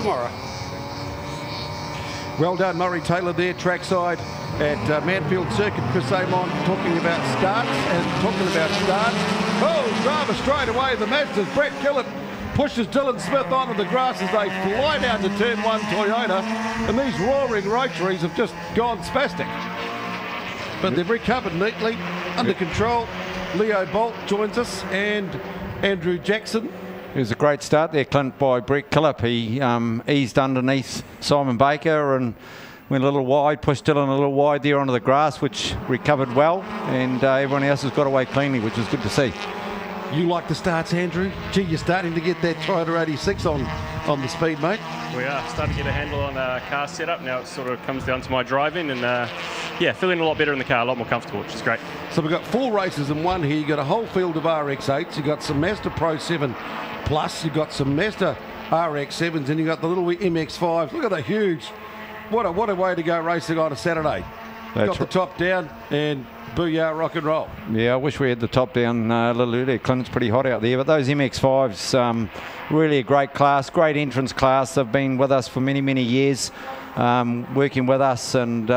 tomorrow. Well done, Murray Taylor there, trackside at Manfeild Circuit. Chris Amon talking about starts and talking about starts. Oh, driver straight away. The Mazda's Brett Killett pushes Dylan Smith onto the grass as they fly down to turn one Toyota. And these roaring rotaries have just gone spastic. But they've recovered neatly, under control. Leo Bolt joins us and Andrew Jackson. It was a great start there, Clint, by Brett Killett. He eased underneath Simon Baker and went a little wide, pushed Dylan a little wide there onto the grass, which recovered well, and everyone else has got away cleanly, which is good to see. You like the starts, Andrew? Gee, you're starting to get that Toyota 86 on the speed, mate. We are starting to get a handle on car setup. Now it sort of comes down to my driving, and yeah, feeling a lot better in the car, a lot more comfortable, which is great. So we've got 4 races in one here. You've got a whole field of RX-8s. You've got some Mazda Pro 7 Plus. You've got some Mazda RX-7s, and you've got the little MX-5s. Look at the huge. What a way to go racing on a Saturday. Got the top down and booyah, rock and roll. Yeah, I wish we had the top down a little earlier. Clint's pretty hot out there, but those MX-5s, really a great class, great entrance class. They've been with us for many, many years, working with us, and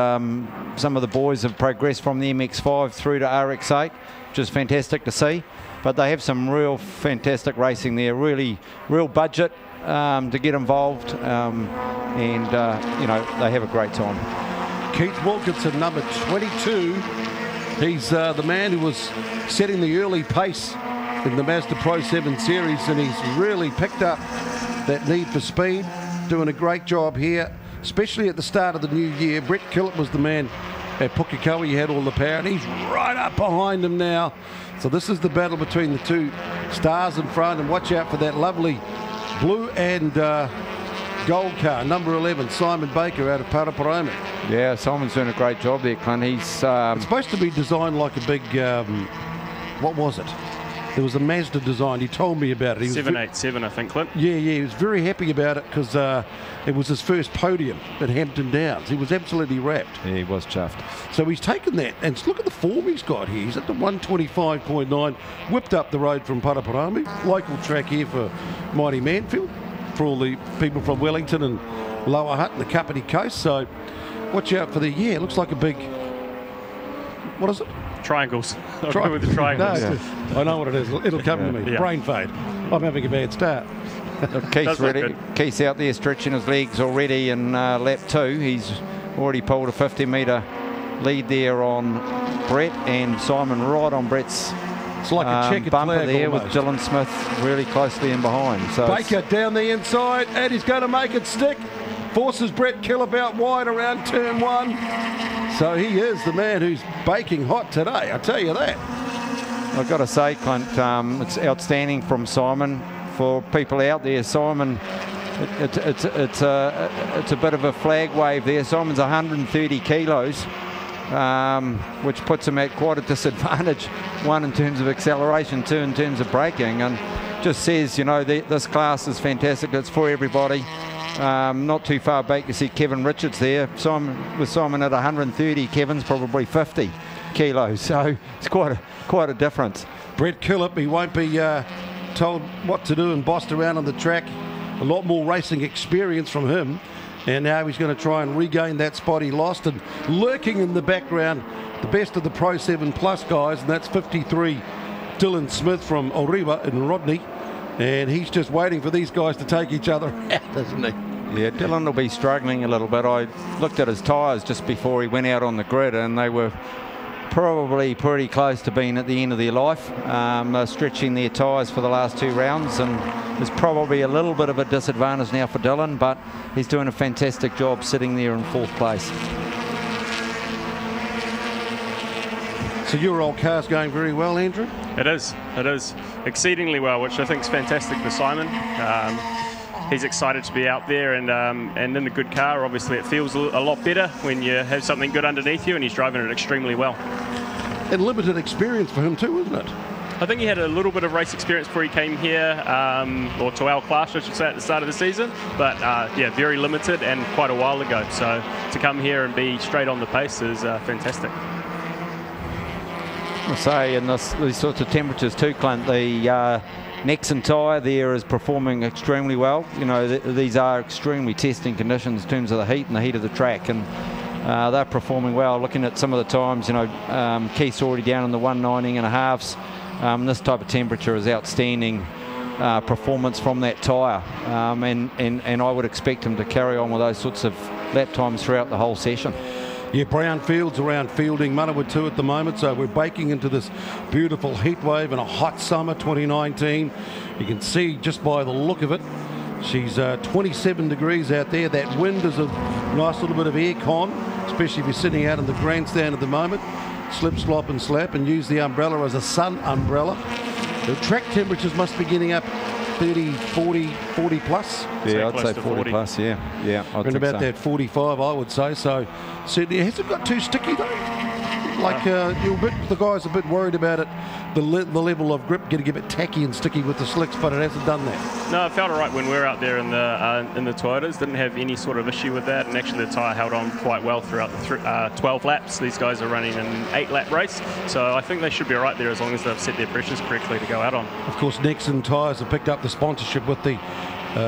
some of the boys have progressed from the MX-5 through to RX-8, which is fantastic to see. But they have some real fantastic racing there, really real budget to get involved, and you know, they have a great time. Keith Wilkinson, number 22. He's the man who was setting the early pace in the Mazda Pro 7 Series, and he's really picked up that need for speed, doing a great job here, especially at the start of the new year. Brett Killett was the man at Pukekohe. He had all the power, and he's right up behind him now. So this is the battle between the two stars in front, and watch out for that lovely blue and gold car, number 11, Simon Baker out of Paraparaumu. Yeah, Simon's doing a great job there, Clint. He's it's supposed to be designed like a big, what was it? There was a Mazda design. He told me about it. 787, I think, Clint. Yeah, he was very happy about it because it was his first podium at Hampton Downs. He was absolutely wrapped. Yeah, he was chuffed. So he's taken that, and look at the form he's got here. He's at the 125.9, whipped up the road from Paraparaumu, local track here for mighty Manfeild, for all the people from Wellington and Lower Hutt and the Kapiti Coast. So watch out for the, yeah, it looks like a big, what is it? Triangles. I'll go with the triangles. No, I know what it is. It'll come to me. Yeah. Brain fade. I'm having a bad start. Keith's ready. Keith's out there stretching his legs already in lap 2. He's already pulled a 50-metre lead there on Brett, and Simon right on Brett's it's like a checkered bumper flag there almost. with Dylan Smith really closely in behind. So Baker down the inside, and he's going to make it stick. Forces Brett Killett out wide around turn 1. So he is the man who's baking hot today, I tell you that. I've got to say, Clint, it's outstanding from Simon. For people out there, Simon, it's a bit of a flag wave there. Simon's 130 kilos, which puts him at quite a disadvantage. 1 in terms of acceleration, 2 in terms of braking, and just says, you know, this class is fantastic. It's for everybody. Not too far back, you see Kevin Richards there. With Simon at 130, Kevin's probably 50 kilos, so it's quite a difference. Brett Killett, he won't be told what to do and bossed around on the track. A lot more racing experience from him, and now he's going to try and regain that spot he lost. And lurking in the background, the best of the Pro 7 Plus guys, and that's 53 Dylan Smith from Oriwa in Rodney. And he's just waiting for these guys to take each other out, isn't he? Yeah, Dylan will be struggling a little bit. I looked at his tyres just before he went out on the grid, and they were probably pretty close to being at the end of their life. They're stretching their tyres for the last 2 rounds, and there's probably a little bit of a disadvantage now for Dylan, but he's doing a fantastic job sitting there in 4th place. So your old car's going very well, Andrew? It is exceedingly well, which I think is fantastic for Simon. He's excited to be out there and in a good car. Obviously it feels a lot better when you have something good underneath you, and he's driving it extremely well. And limited experience for him too, isn't it? I think he had a little bit of race experience before he came here, or to our class, I should say, at the start of the season. But yeah, very limited and quite a while ago. So to come here and be straight on the pace is fantastic. I say in these sorts of temperatures too, Clint, the Nexon tyre there is performing extremely well. You know, these are extremely testing conditions in terms of the heat and the heat of the track, and they're performing well. Looking at some of the times, you know, Keith's already down in the 190.5s. This type of temperature is outstanding performance from that tyre, and I would expect him to carry on with those sorts of lap times throughout the whole session. Yeah, Brownfield's around Feilding, Manawa 2 at the moment, so we're baking into this beautiful heat wave and a hot summer 2019. You can see just by the look of it, she's 27 degrees out there. That wind is a nice little bit of air con, especially if you're sitting out in the grandstand at the moment. Slip, slop and slap, and use the umbrella as a sun umbrella. The track temperatures must be getting up 30, 40 plus. Yeah, I'd say 40 plus, yeah. I'd Around about so. that 45, I would say. So certainly, has it got too sticky though? Like the guys are a bit worried about it, the level of grip getting a bit tacky and sticky with the slicks, but it hasn't done that. No, it felt all right when we were out there in the Toyotas. Didn't have any sort of issue with that, and actually the tyre held on quite well throughout the 12 laps. These guys are running an 8-lap race, so I think they should be right there as long as they've set their pressures correctly to go out on. Of course, Nexon tyres have picked up the sponsorship with the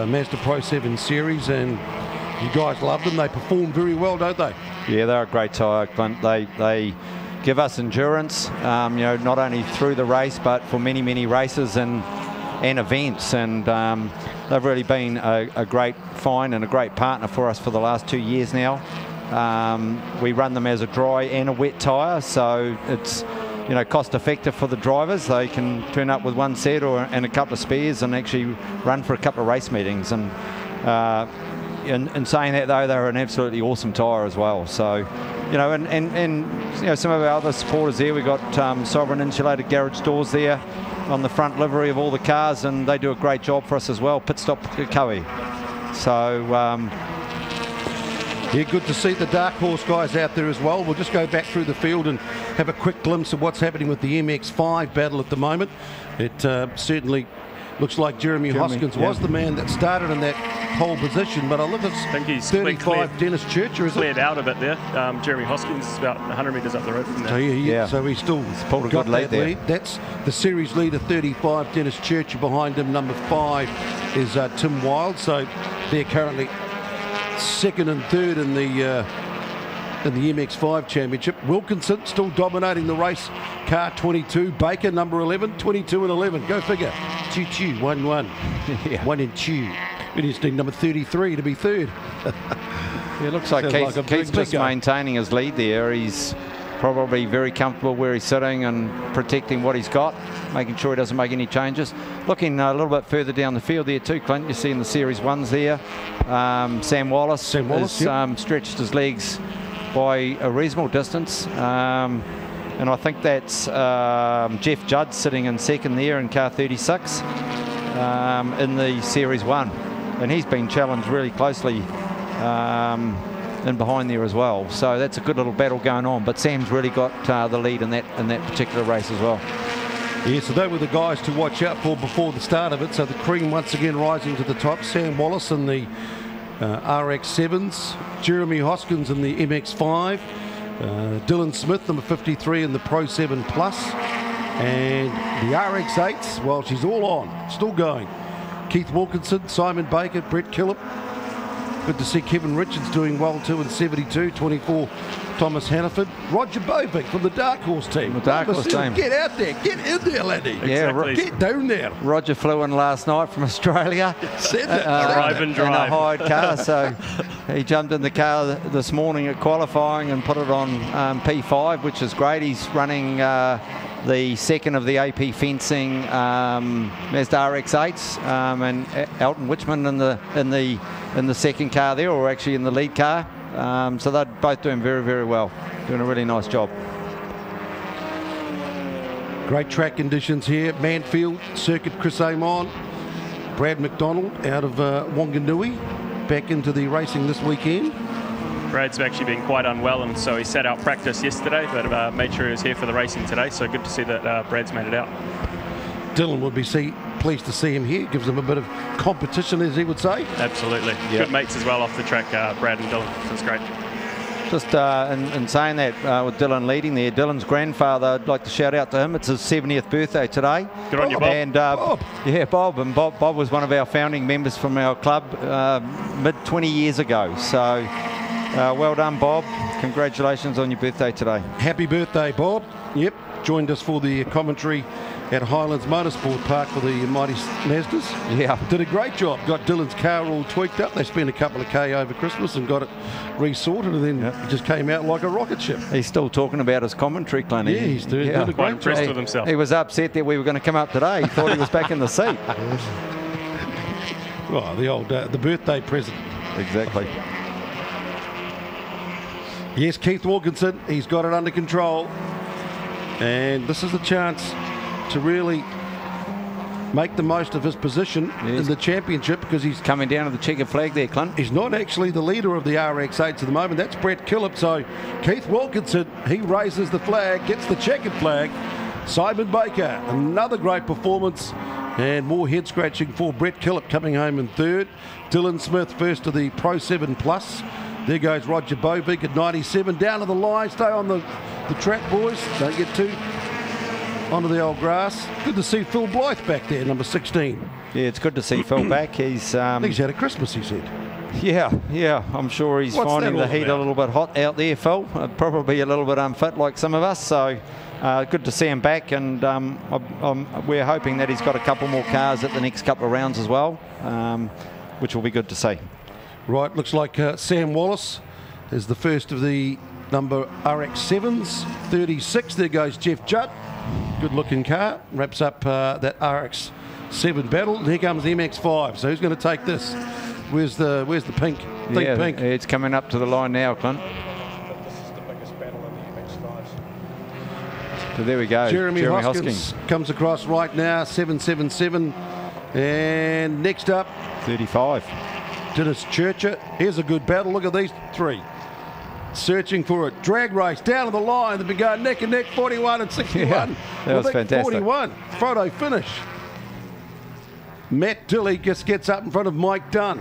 Mazda Pro 7 Series, and you guys love them. They perform very well, don't they? Yeah, they're a great tyre, Clint. They give us endurance, you know, not only through the race, but for many, many races and events. And they've really been a great find and a great partner for us for the last 2 years now. We run them as a dry and a wet tyre, so it's, you know, cost effective for the drivers. They can turn up with one set and a couple of spares and actually run for a couple of race meetings. And in saying that though, they're an absolutely awesome tyre as well. So, you know, and you know, some of our other supporters there, we've got Sovereign Insulated Garage Doors there on the front livery of all the cars, and they do a great job for us as well. Pit Stop Koei. So yeah, good to see the Dark Horse guys out there as well. We'll just go back through the field and have a quick glimpse of what's happening with the MX-5 battle at the moment. It certainly looks like Jeremy Hoskins was the man that started in that pole position, but I look at 35 Dennis Churcher, is cleared out a bit there. Jeremy Hoskins is about 100 metres up the road from there. So he's still pulled a good lead there. That's the series leader, 35 Dennis Churcher. Behind him, number 5 is Tim Wilde. So they're currently second and third in the MX-5 Championship. Wilkinson still dominating the race. Car 22. Baker, number 11. 22 and 11. Go figure. Choo-choo. 1-1. Yeah. 1 and 2. We just need number 33 to be third. Yeah, it looks like Keith's just maintaining his lead there. He's probably very comfortable where he's sitting and protecting what he's got, making sure he doesn't make any changes. Looking a little bit further down the field there too, Clint, you see in the Series 1s there, Sam Wallace has stretched his legs by a reasonable distance. And I think that's Jeff Judd sitting in second there in car 36 in the Series 1. And he's been challenged really closely in behind there as well. So that's a good little battle going on. But Sam's really got the lead in that particular race as well. Yeah, so they were the guys to watch out for before the start of it. So the cream once again rising to the top. Sam Wallace in the RX-7s. Jeremy Hoskins in the MX-5. Dylan Smith, number 53 in the Pro 7 Plus. And the RX-8s, well, she's all on. Still going. Keith Wilkinson, Simon Baker, Brett Killip. Good to see Kevin Richards doing well too in 72, 24 Thomas Hannaford. Roger Bovic from the Dark Horse team. The Dark Horse team. Get out there, get in there, laddie. Exactly. Get down there. Roger flew in last night from Australia. Arrive and drive. In a hired car, so he jumped in the car this morning at qualifying and put it on P5, which is great. He's running the second of the AP Fencing Mazda RX-8s, and Elton Witchman in the second car there, or actually in the lead car. So they're both doing very, very well. Doing a really nice job. Great track conditions here. Manfeild, Circuit Chris Amon. Brad McDonald out of Wanganui, back into the racing this weekend. Brad's actually been quite unwell, and so he sat out practice yesterday, but made sure he was here for the racing today. So good to see that Brad's made it out. Dylan would be pleased to see him here. Gives him a bit of competition, as he would say. Absolutely. Good mates as well off the track, Brad and Dylan. So it's great. Just in saying that, with Dylan leading there, Dylan's grandfather, I'd like to shout out to him. It's his 70th birthday today. Good on you, Bob. And yeah, Bob. And Bob was one of our founding members from our club mid 20 years ago. So well done, Bob. Congratulations on your birthday today. Happy birthday, Bob. Yep, joined us for the commentary at Highlands Motorsport Park for the mighty Mazdas. Yeah. Did a great job. Got Dylan's car all tweaked up. They spent a couple of K over Christmas and got it resorted, and then it just came out like a rocket ship. He's still talking about his commentary, Clint. Yeah, he's doing a Quite great impressed job. with himself. He was upset that we were going to come up today. He thought he was back in the seat. Oh, the old the birthday present. Exactly. Yes, Keith Wilkinson, he's got it under control. And this is the chance to really make the most of his position in the championship, because he's Coming down to the checkered flag there, Clint. he's not actually the leader of the RX8s at the moment. That's Brett Killip. So Keith Wilkinson, he raises the flag, gets the checkered flag. Simon Baker, another great performance, and more head scratching for Brett Killip coming home in third. Dylan Smith first to the Pro 7 Plus. There goes Roger Bovik at 97. Down to the line. Stay on the track, boys. Don't get too onto the old grass. Good to see Phil Blythe back there, number 16. Yeah, it's good to see Phil back. He's He's had a Christmas, he said. yeah. I'm sure he's What's finding that the all heat about? a little bit hot out there, Phil. Probably a little bit unfit like some of us. So good to see him back, and we're hoping that he's got a couple more cars at the next couple of rounds as well, which will be good to see. Right, looks like Sam Wallace is the first of the number RX7s, 36. There goes Jeff Judd. Good looking car. Wraps up that RX7 battle. And here comes the MX5. So who's going to take this? Where's the pink? Think pink. It's coming up to the line now, Clint. This is the biggest battle in the MX5s. So there we go. Jeremy Hoskins comes across right now, 777. And next up, 35. Dennis Churcher. Here's a good battle. Look at these three. Searching for it. Drag race down to the line. They've been going neck and neck, 41 and 61. Yeah, that was fantastic. 41. Photo finish. Matt Dilley just gets up in front of Mike Dunn.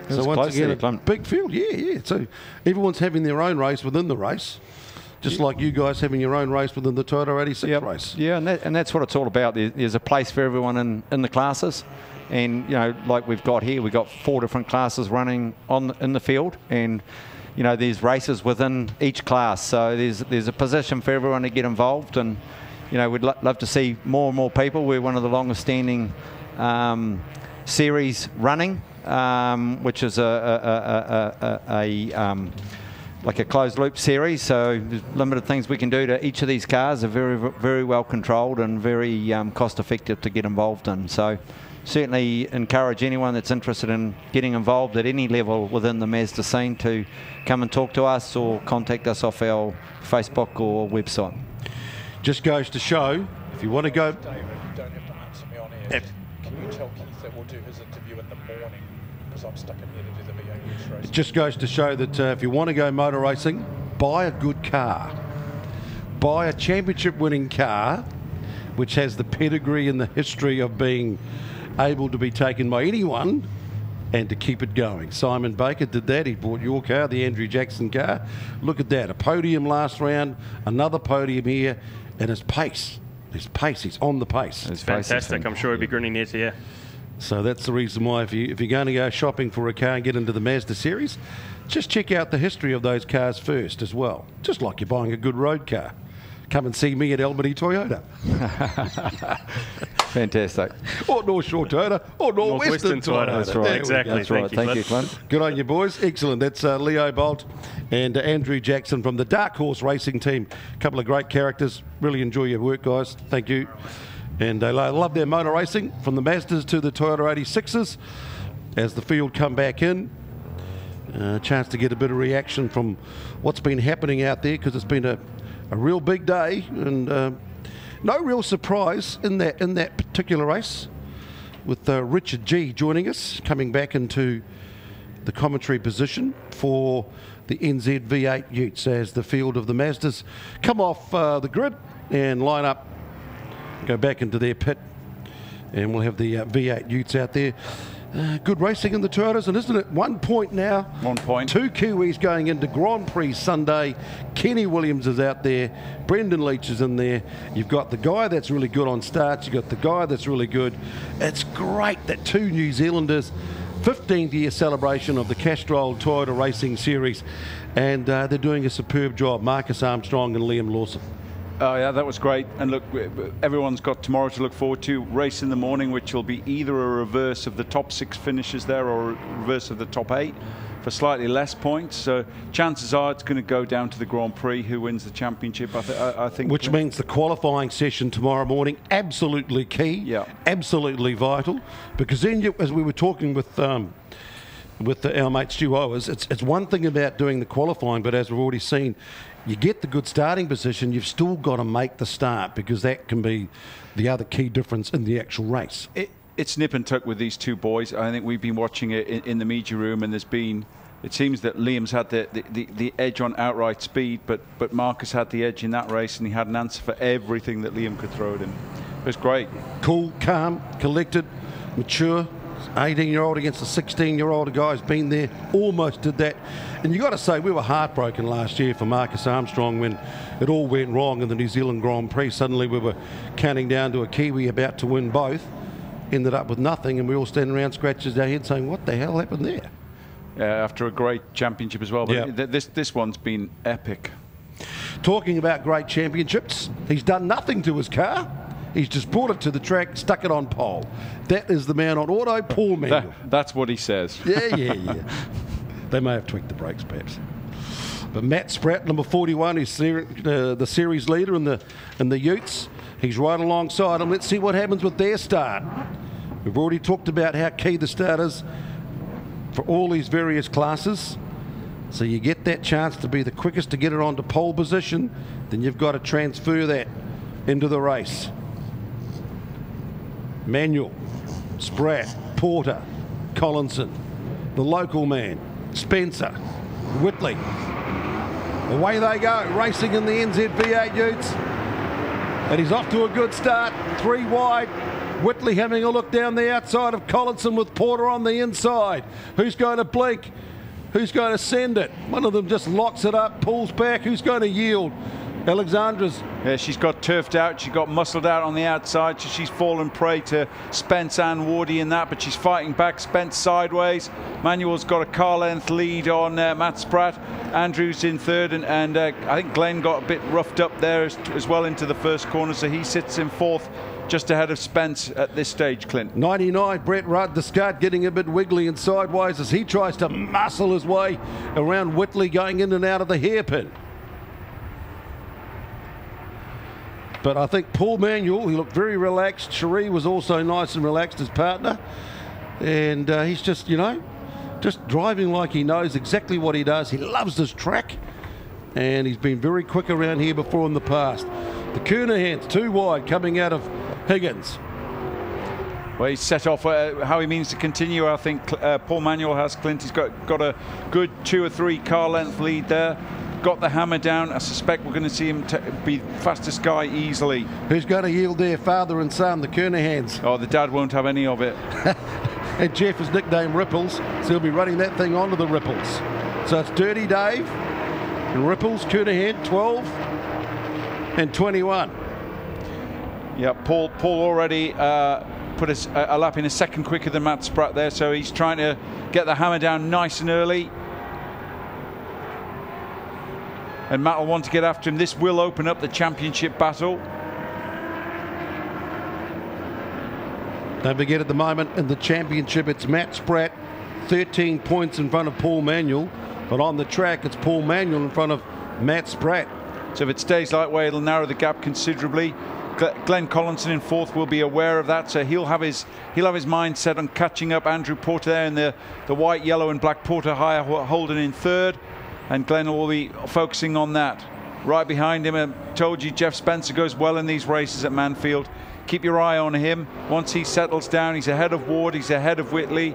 So once again, a big field. Yeah. So everyone's having their own race within the race. Just like you guys having your own race within the Toyota 86 race. Yeah, and that's what it's all about. There's a place for everyone in the classes. And, you know, like we've got here, we've got 4 different classes running in the field. And, you know, there's races within each class. So there's a position for everyone to get involved. And, you know, we'd love to see more and more people. We're one of the longest standing series running, which is like a closed loop series. So there's limited things we can do to each of these cars. Are very, very well controlled and very cost effective to get involved in. So certainly encourage anyone that's interested in getting involved at any level within the Mazda scene to come and talk to us or contact us off our Facebook or website. Just goes to show, if you want to go... David, you don't have to answer me on air. Can you tell Keith that we'll do his interview in the morning, because I'm stuck in here to do the V8 race. It just goes to show that if you want to go motor racing, buy a good car. Buy a championship winning car which has the pedigree and the history of being able to be taken by anyone and to keep it going. Simon Baker did that. He bought your car, the Andrew Jackson car. Look at that, a podium last round, another podium here, and his pace. He's on the pace. It's fantastic. I'm sure he'll be grinning ear to ear. So that's the reason why if you're going to go shopping for a car and get into the Mazda series, just check out the history of those cars first as well. Just like you're buying a good road car. Come and see me at Albany Toyota. Fantastic. Or North Shore Toyota, or Northwestern Toyota. That's right. Exactly. That's right. Thank you, Clint. Good on you, boys. Excellent. That's Leo Bolt and Andrew Jackson from the Dark Horse Racing Team. A couple of great characters. Really enjoy your work, guys. Thank you. And they love their motor racing, from the Mazdas to the Toyota 86s. As the field come back in, a chance to get a bit of reaction from what's been happening out there, because it's been a real big day, and no real surprise in that particular race, with Richard G joining us, coming back into the commentary position for the NZ V8 Utes as the field of the Mazdas come off the grid and line up, go back into their pit, and we'll have the V8 Utes out there. Good racing in the Toyotas, and isn't it 1 point now? 1 point. 2 Kiwis going into Grand Prix Sunday. Kenny Williams is out there. Brendan Leach is in there. You've got the guy that's really good on starts. You've got the guy that's really good. It's great that 2 New Zealanders, 15th year celebration of the Castrol Toyota Racing Series, and they're doing a superb job. Marcus Armstrong and Liam Lawson. Oh yeah, that was great. And look, everyone's got tomorrow to look forward to. Race in the morning, which will be either a reverse of the top 6 finishes there or a reverse of the top 8 for slightly less points. So chances are it's going to go down to the Grand Prix, who wins the championship. I think. Which means the qualifying session tomorrow morning, absolutely key, absolutely vital. Because then, as we were talking with our mate Stu Owers, it's one thing about doing the qualifying, but as we've already seen, you get the good starting position, you've still got to make the start, because that can be the other key difference in the actual race. It's nip and tuck with these 2 boys. I think we've been watching it in the media room, and it seems that Liam's had the edge on outright speed, but Marcus had the edge in that race, and he had an answer for everything that Liam could throw at him. It was great. Cool, calm, collected, mature. 18-year-old against a 16-year-old. Guy's been there, almost did that. And you got to say, we were heartbroken last year for Marcus Armstrong when it all went wrong in the New Zealand Grand Prix. Suddenly we were counting down to a Kiwi about to win both, ended up with nothing, and we all standing around scratches our heads saying, what the hell happened there? Yeah, after a great championship as well. But this one's been epic. Talking about great championships, he's done nothing to his car. He's just brought it to the track, stuck it on pole. That is the man on auto, Paul Manuel. That's what he says. Yeah. They may have tweaked the brakes, perhaps. But Matt Spratt, number 41, is the series leader in the Utes. He's right alongside him. Let's see what happens with their start. We've already talked about how key the start is for all these various classes. So you get that chance to be the quickest to get it onto pole position, then you've got to transfer that into the race. Manuel, Spratt, Porter, Collinson, the local man, Spencer, Whitley. Away they go, racing in the NZV8 Utes. And he's off to a good start, 3 wide. Whitley having a look down the outside of Collinson with Porter on the inside. Who's going to blink? Who's going to send it? One of them just locks it up, pulls back. Who's going to yield? Alexandra's. Yeah, she's got turfed out. She got muscled out on the outside. So she's fallen prey to Spence and Wardy in that, but she's fighting back. Spence sideways. Manuel's got a car length lead on Matt Spratt. Andrews in third, and I think Glenn got a bit roughed up there as well into the first corner, so he sits in fourth, just ahead of Spence at this stage, Clint. 99, Brett Rudd, the scud getting a bit wiggly and sideways as he tries to muscle his way around Whitley, going in and out of the hairpin. But I think Paul Manuel, he looked very relaxed. Cherie was also nice and relaxed, his partner. And he's just, just driving like he knows exactly what he does. He loves this track. And he's been very quick around here before in the past. The Kernahans, 2 wide, coming out of Higgins. Well, he's set off how he means to continue. I think Paul Manuel has, Clint. He's got a good 2 or 3 car length lead there. Got the hammer down. I suspect we're going to see him be fastest guy easily. Who's going to yield there? Father and son, the Kernahans. Oh, the dad won't have any of it. And Jeff is nicknamed Ripples, so he'll be running that thing onto the Ripples. So it's Dirty Dave and Ripples, Kernahan, 12 and 21. Yeah, Paul already put a lap in a second quicker than Matt Spratt there, so he's trying to get the hammer down nice and early. And Matt will want to get after him. This will open up the championship battle. Don't forget, at the moment in the championship, it's Matt Spratt, 13 points in front of Paul Manuel. But on the track, it's Paul Manuel in front of Matt Spratt. So if it stays that way, it'll narrow the gap considerably. Glenn Collinson in fourth will be aware of that, so he'll have his mind set on catching up Andrew Porter there in the white, yellow and black Porter higher Holden in third. And Glenn will be focusing on that. Right behind him, I told you, Jeff Spencer goes well in these races at Manfeild. Keep your eye on him. Once he settles down, he's ahead of Ward, he's ahead of Whitley.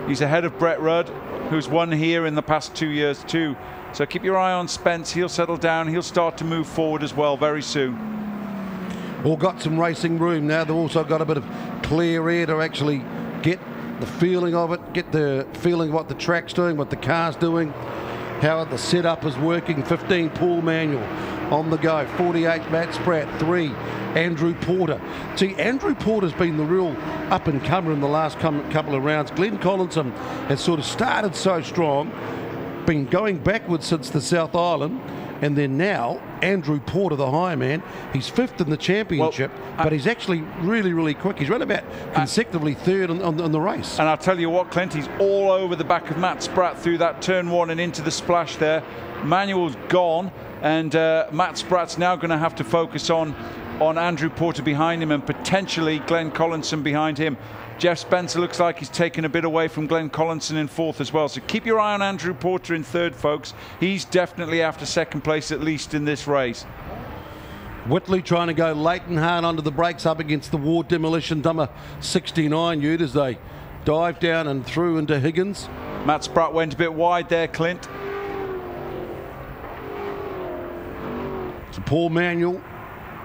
He's ahead of Brett Rudd, who's won here in the past 2 years too. So keep your eye on Spence. He'll settle down. He'll start to move forward as well very soon. All got some racing room now. They've also got a bit of clear air to actually get get the feeling of it, get the feeling of what the track's doing, what the car's doing, how the setup is working. 15, Paul Manuel on the go. 48, Matt Spratt. 3, Andrew Porter. See, Andrew Porter's been the real up-and-comer in the last couple of rounds. Glenn Collinson has sort of started so strong, been going backwards since the South Island, and then now Andrew Porter, the high man, he's 5th in the championship, but he's actually really, really quick. He's run about consecutively 3rd on the race. And I'll tell you what, Clint, he's all over the back of Matt Spratt through that turn 1 and into the splash there. Manuel's gone, and Matt Spratt's now going to have to focus on Andrew Porter behind him and potentially Glenn Collinson behind him. Jeff Spencer looks like he's taken a bit away from Glenn Collinson in 4th as well. So keep your eye on Andrew Porter in 3rd, folks. He's definitely after 2nd place, at least in this race. Whitley trying to go late and hard onto the brakes up against the Ward Demolition number 69 ute as they dive down and through into Higgins. Matt Spratt went a bit wide there, Clint. So Paul Manuel,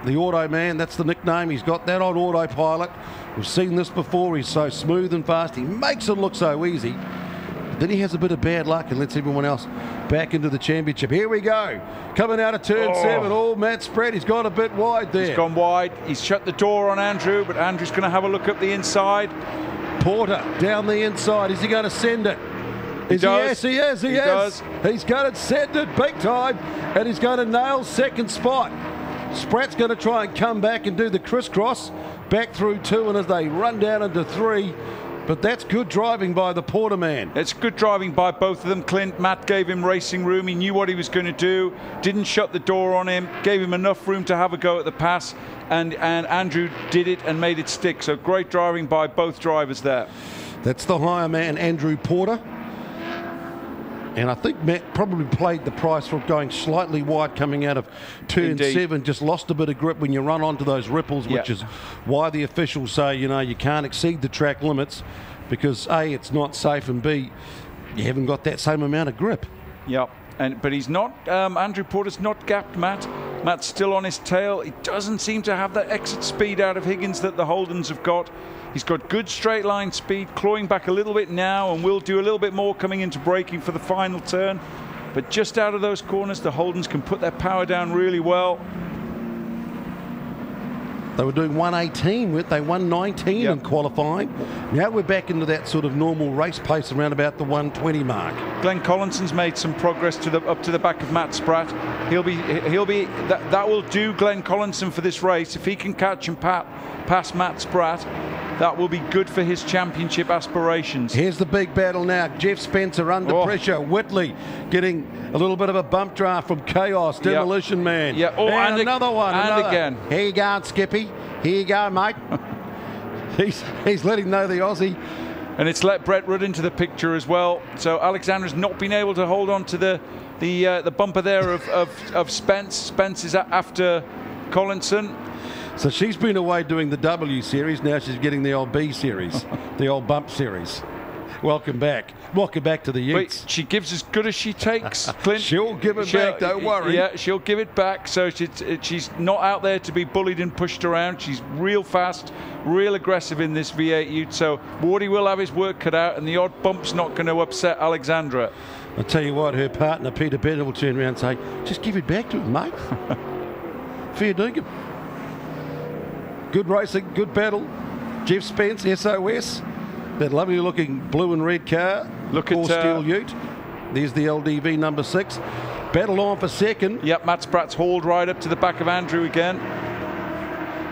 the auto man, that's the nickname. He's got that on autopilot. We've seen this before. He's so smooth and fast. He makes it look so easy. But then he has a bit of bad luck and lets everyone else back into the championship. Here we go. Coming out of turn 7. Oh, Matt Spratt, he's gone a bit wide there. He's gone wide. He's shut the door on Andrew, but Andrew's going to have a look up the inside. Porter down the inside. Is he going to send it? Yes, he is. He is. He's going to send it big time, and he's going to nail 2nd spot. Spratt's going to try and come back and do the crisscross back through 2, and as they run down into 3. But that's good driving by the Porter man. It's good driving by both of them, Clint. Matt gave him racing room. He knew what he was going to do. Didn't shut the door on him. Gave him enough room to have a go at the pass. And Andrew did it and made it stick. So great driving by both drivers there. That's the higher man, Andrew Porter. And I think Matt probably played the price for going slightly wide coming out of turn 7. Just lost a bit of grip when you run onto those ripples, which is why the officials say, you know, you can't exceed the track limits because A, it's not safe, and B, you haven't got that same amount of grip. Yep. But he's not, Andrew Porter's not gapped Matt. Matt's still on his tail. He doesn't seem to have that exit speed out of Higgins that the Holdens have got. He's got good straight line speed, clawing back a little bit now, and will do a little bit more coming into braking for the final turn. But just out of those corners, the Holdens can put their power down really well. They were doing 118, weren't they? 119 in qualifying. Now we're back into that sort of normal race pace around about the 120 mark. Glenn Collinson's made some progress up to the back of Matt Spratt. That will do Glenn Collinson for this race. If he can catch and pass Matt Spratt, that will be good for his championship aspirations. Here's the big battle now. Jeff Spencer under pressure. Whitley getting a little bit of a bump draft from Chaos, Demolition Man. Yeah. Oh, and another one. And again. Here you go, Skippy. Here you go, mate. he's letting know the Aussie. And it's let Brett Rudd into the picture as well. So Alexandra's not been able to hold on to the bumper there of Spence. Spence is after Collinson. So she's been away doing the W series. Now she's getting the old B series, the old bump series. Welcome back. Welcome back to the Utes. She gives as good as she takes, Clint. She'll give it back, don't worry. Yeah, she'll give it back. So she's not out there to be bullied and pushed around. She's real fast, real aggressive in this V8 Ute. So Wardy will have his work cut out, and the odd bump's not going to upset Alexandra. I'll tell you what, her partner, Peter Bennett, will turn around and say, just give it back to him, mate. Fair dinkum. Good racing, good battle. Jeff Spence, SOS. That lovely looking blue and red car. Look at steel ute. There's the LDV number 6. Battle on for 2nd. Yep, Matt Spratt's hauled right up to the back of Andrew again.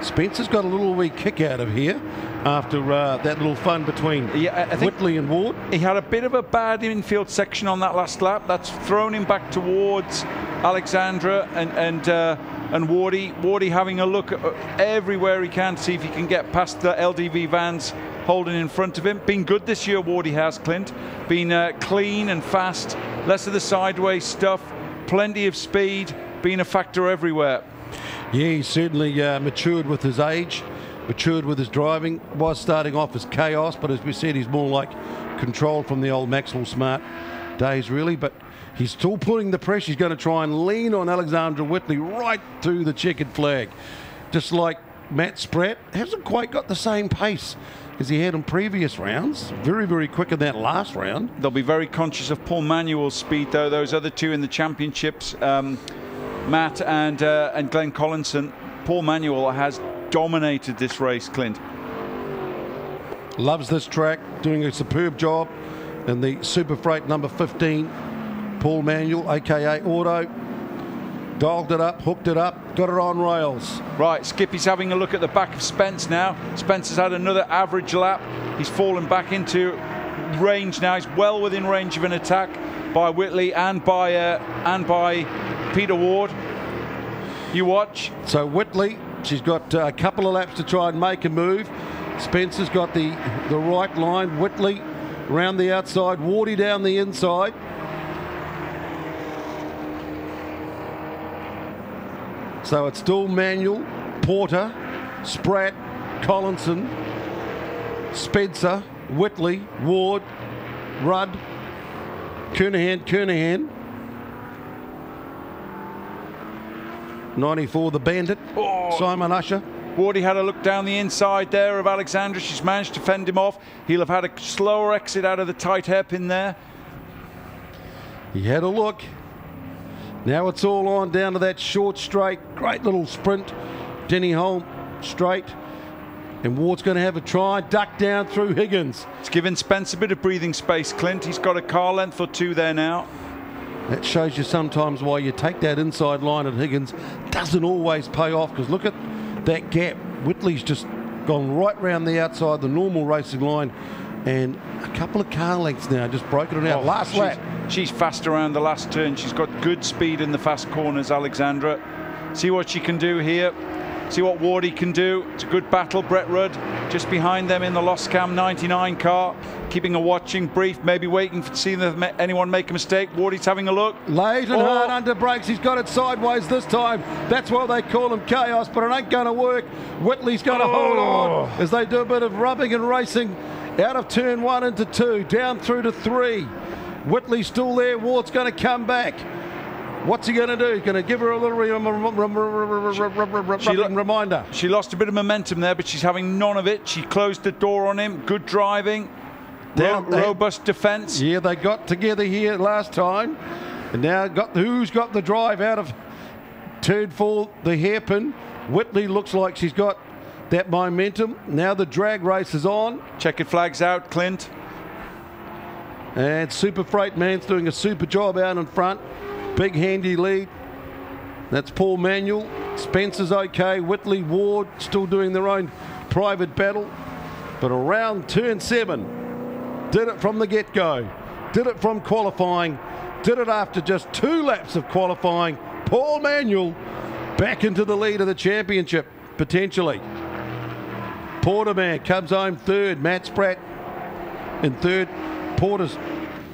Spencer's got a little wee kick out of here after that little fun between Whitley and Ward. He had a bit of a bad infield section on that last lap. That's thrown him back towards Alexandra and Wardy having a look everywhere he can to see if he can get past the LDV vans holding in front of him. Been good this year, Wardy has, Clint. Been clean and fast, less of the sideways stuff, plenty of speed, been a factor everywhere. Yeah, he's certainly matured with his age, matured with his driving. Was starting off as chaos, but as we said, he's more like control from the old Maxwell Smart days, really. But he's still putting the pressure. He's going to try and lean on Alexandra Whitley right through the checkered flag. Just like Matt Spratt hasn't quite got the same pace as he had in previous rounds. Very, very quick in that last round. They'll be very conscious of Paul Manuel's speed, though. Those other two in the championships, Matt and Glenn Collinson. Paul Manuel has dominated this race, Clint. Loves this track, doing a superb job in the Super Freight number 15. Paul Manuel, aka Auto, dialed it up, hooked it up, got it on rails. Right, Skippy's having a look at the back of Spence now. Spencer's had another average lap. He's fallen back into range now. He's well within range of an attack by Whitley and by Peter Ward. You watch. So Whitley, she's got a couple of laps to try and make a move. Spencer's got the right line. Whitley around the outside, Wardy down the inside. So it's still Manuel, Porter, Spratt, Collinson, Spencer, Whitley, Ward, Rudd, Kernahan. 94, the Bandit, Simon Usher. Wardy had a look down the inside there of Alexandra. She's managed to fend him off. He'll have had a slower exit out of the tight hairpin there. He had a look. Now it's all on down to that short straight. Great little sprint. Denny Holm straight. And Ward's going to have a try. Duck down through Higgins. It's given Spence a bit of breathing space, Clint. He's got a car length or two there now. That shows you sometimes why you take that inside line at Higgins. Doesn't always pay off, because look at that gap. Whitley's just gone right round the outside, the normal racing line, and a couple of car lengths now, just broken it out. Last lap. She's fast around the last turn. She's got good speed in the fast corners, Alexandra. See what she can do here. See what Wardy can do. It's a good battle. Brett Rudd just behind them in the Lost Cam 99 car, keeping a watching brief, maybe waiting to see anyone make a mistake. Wardy's having a look. Late and hard under brakes. He's got it sideways this time. That's why they call him Chaos, but it ain't going to work. Whitley's going to hold on as they do a bit of rubbing and racing out of turn 1 into 2, down through to 3. Whitley's still there. Ward's going to come back. What's he going to do? He's going to give her a little reminder. She lost a bit of momentum there, but she's having none of it. She closed the door on him. Good driving. Robust defence. Yeah, they got together here last time. And now who's got the drive out of turn 4, the hairpin. Whitley looks like she's got that momentum. Now the drag race is on. Checkered flags out, Clint. And Super Freight Man's doing a super job out in front. Big handy lead. That's Paul Manuel. Spencer's okay. Whitley, Ward still doing their own private battle. But around turn 7, did it from the get-go. Did it from qualifying. Did it after just 2 laps of qualifying. Paul Manuel back into the lead of the championship, potentially. Porterman comes home 3rd. Matt Spratt in 3rd. Porter's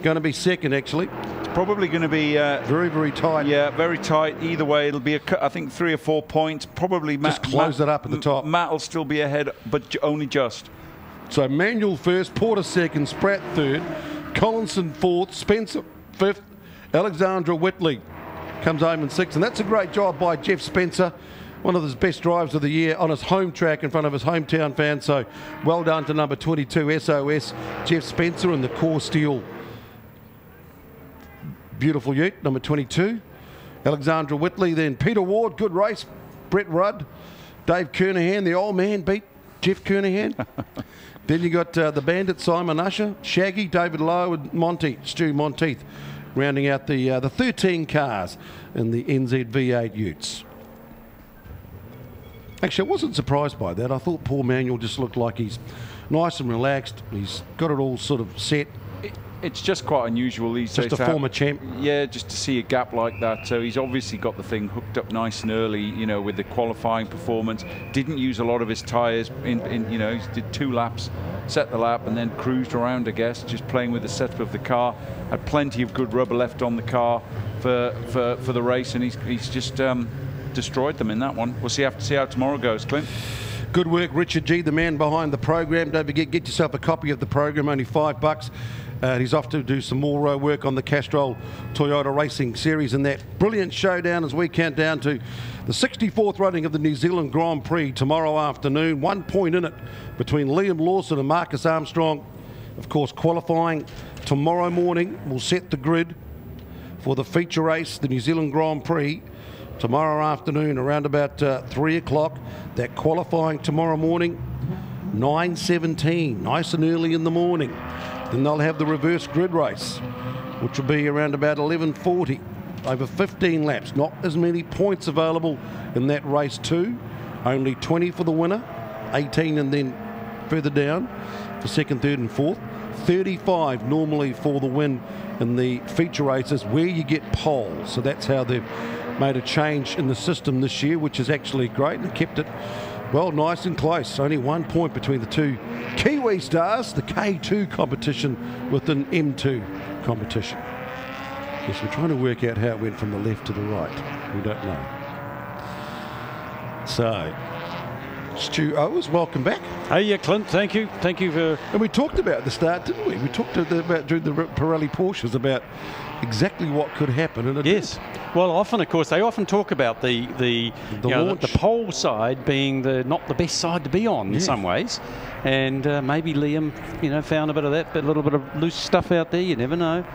going to be 2nd, actually. Probably going to be very, very tight. Yeah, very tight. Either way, it'll be I think 3 or 4 points. Probably just close it up at the top. Matt will still be ahead, but only just. So Manuel 1st, Porter 2nd, Spratt 3rd, Collinson 4th, Spencer 5th, Alexandra Whitley comes home in 6th, and that's a great job by Jeff Spencer. One of his best drives of the year on his home track in front of his hometown fans. So well done to number 22 SOS, Jeff Spencer, and the Core Steel. Beautiful ute, number 22. Alexandra Whitley, then Peter Ward, good race. Brett Rudd, Dave Kernahan, the old man beat Jeff Kernahan. Then you got the Bandit, Simon Usher, Shaggy, David Lowe, and Stu Monteith, rounding out the 13 cars in the NZV8 utes. Actually, I wasn't surprised by that. I thought Paul Manuel just looked like he's nice and relaxed. He's got it all sort of set. It's just quite unusual these days. Just a former champ. Yeah, just to see a gap like that. So he's obviously got the thing hooked up nice and early, you know, with the qualifying performance. Didn't use a lot of his tyres. You know, he did 2 laps, set the lap, and then cruised around, I guess, just playing with the setup of the car. Had plenty of good rubber left on the car for the race, and he's just destroyed them in that one. We'll see how tomorrow goes, Clint. Good work, Richard G, the man behind the program. Don't forget, get yourself a copy of the program, only $5. He's off to do some more work on the Castrol Toyota Racing Series and that brilliant showdown as we count down to the 64th running of the New Zealand Grand Prix tomorrow afternoon. 1 point in it between Liam Lawson and Marcus Armstrong. Of course, qualifying tomorrow morning will set the grid for the feature race, the New Zealand Grand Prix, tomorrow afternoon around about 3 o'clock. That qualifying tomorrow morning, 9:17, nice and early in the morning. Then they'll have the reverse grid race, which will be around about 11:40, over 15 laps. Not as many points available in that race too. Only 20 for the winner, 18 and then further down for second, third and fourth. 35 normally for the win in the feature races where you get poles. So that's how they've made a change in the system this year, which is actually great, and kept it, well, nice and close. Only 1 point between the two Kiwi stars, the K2 competition with an M2 competition. Yes, we're trying to work out how it went from the left to the right. We don't know. So, Stu Owers, welcome back. Hey, yeah, Clint, thank you. Thank you for... And we talked about the start, didn't we? We talked about during the Pirelli Porsches about exactly what could happen. And it yes. did. Well, often, of course, they often talk about the pole side being not the best side to be on in some ways. And maybe Liam, found a bit of that, but a little bit of loose stuff out there. You never know.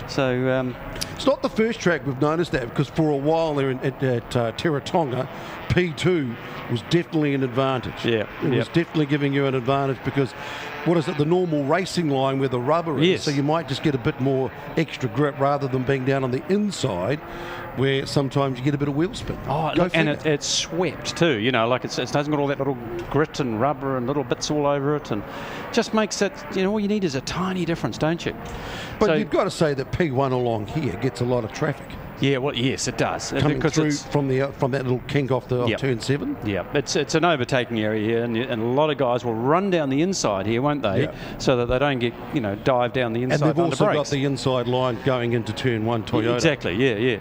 So it's not the first track we've noticed that, because for a while there at Teretonga, P2 was definitely an advantage. Yeah, it was definitely giving you an advantage because, what is it, the normal racing line where the rubber is, so you might just get a bit more extra grip rather than being down on the inside where sometimes you get a bit of wheel spin. Oh, look, and it's swept too, like it hasn't got all that little grit and rubber and little bits all over it, and just makes it, all you need is a tiny difference, don't you? But you've got to say that P1 along here gets a lot of traffic. Yeah, well, yes, it does. Coming through from that little kink off turn 7. Yeah, it's an overtaking area here, and a lot of guys will run down the inside here, won't they? Yeah. So that they don't get, dive down the inside. And they've also got the inside line going into turn 1 Toyota. Yeah, exactly, yeah.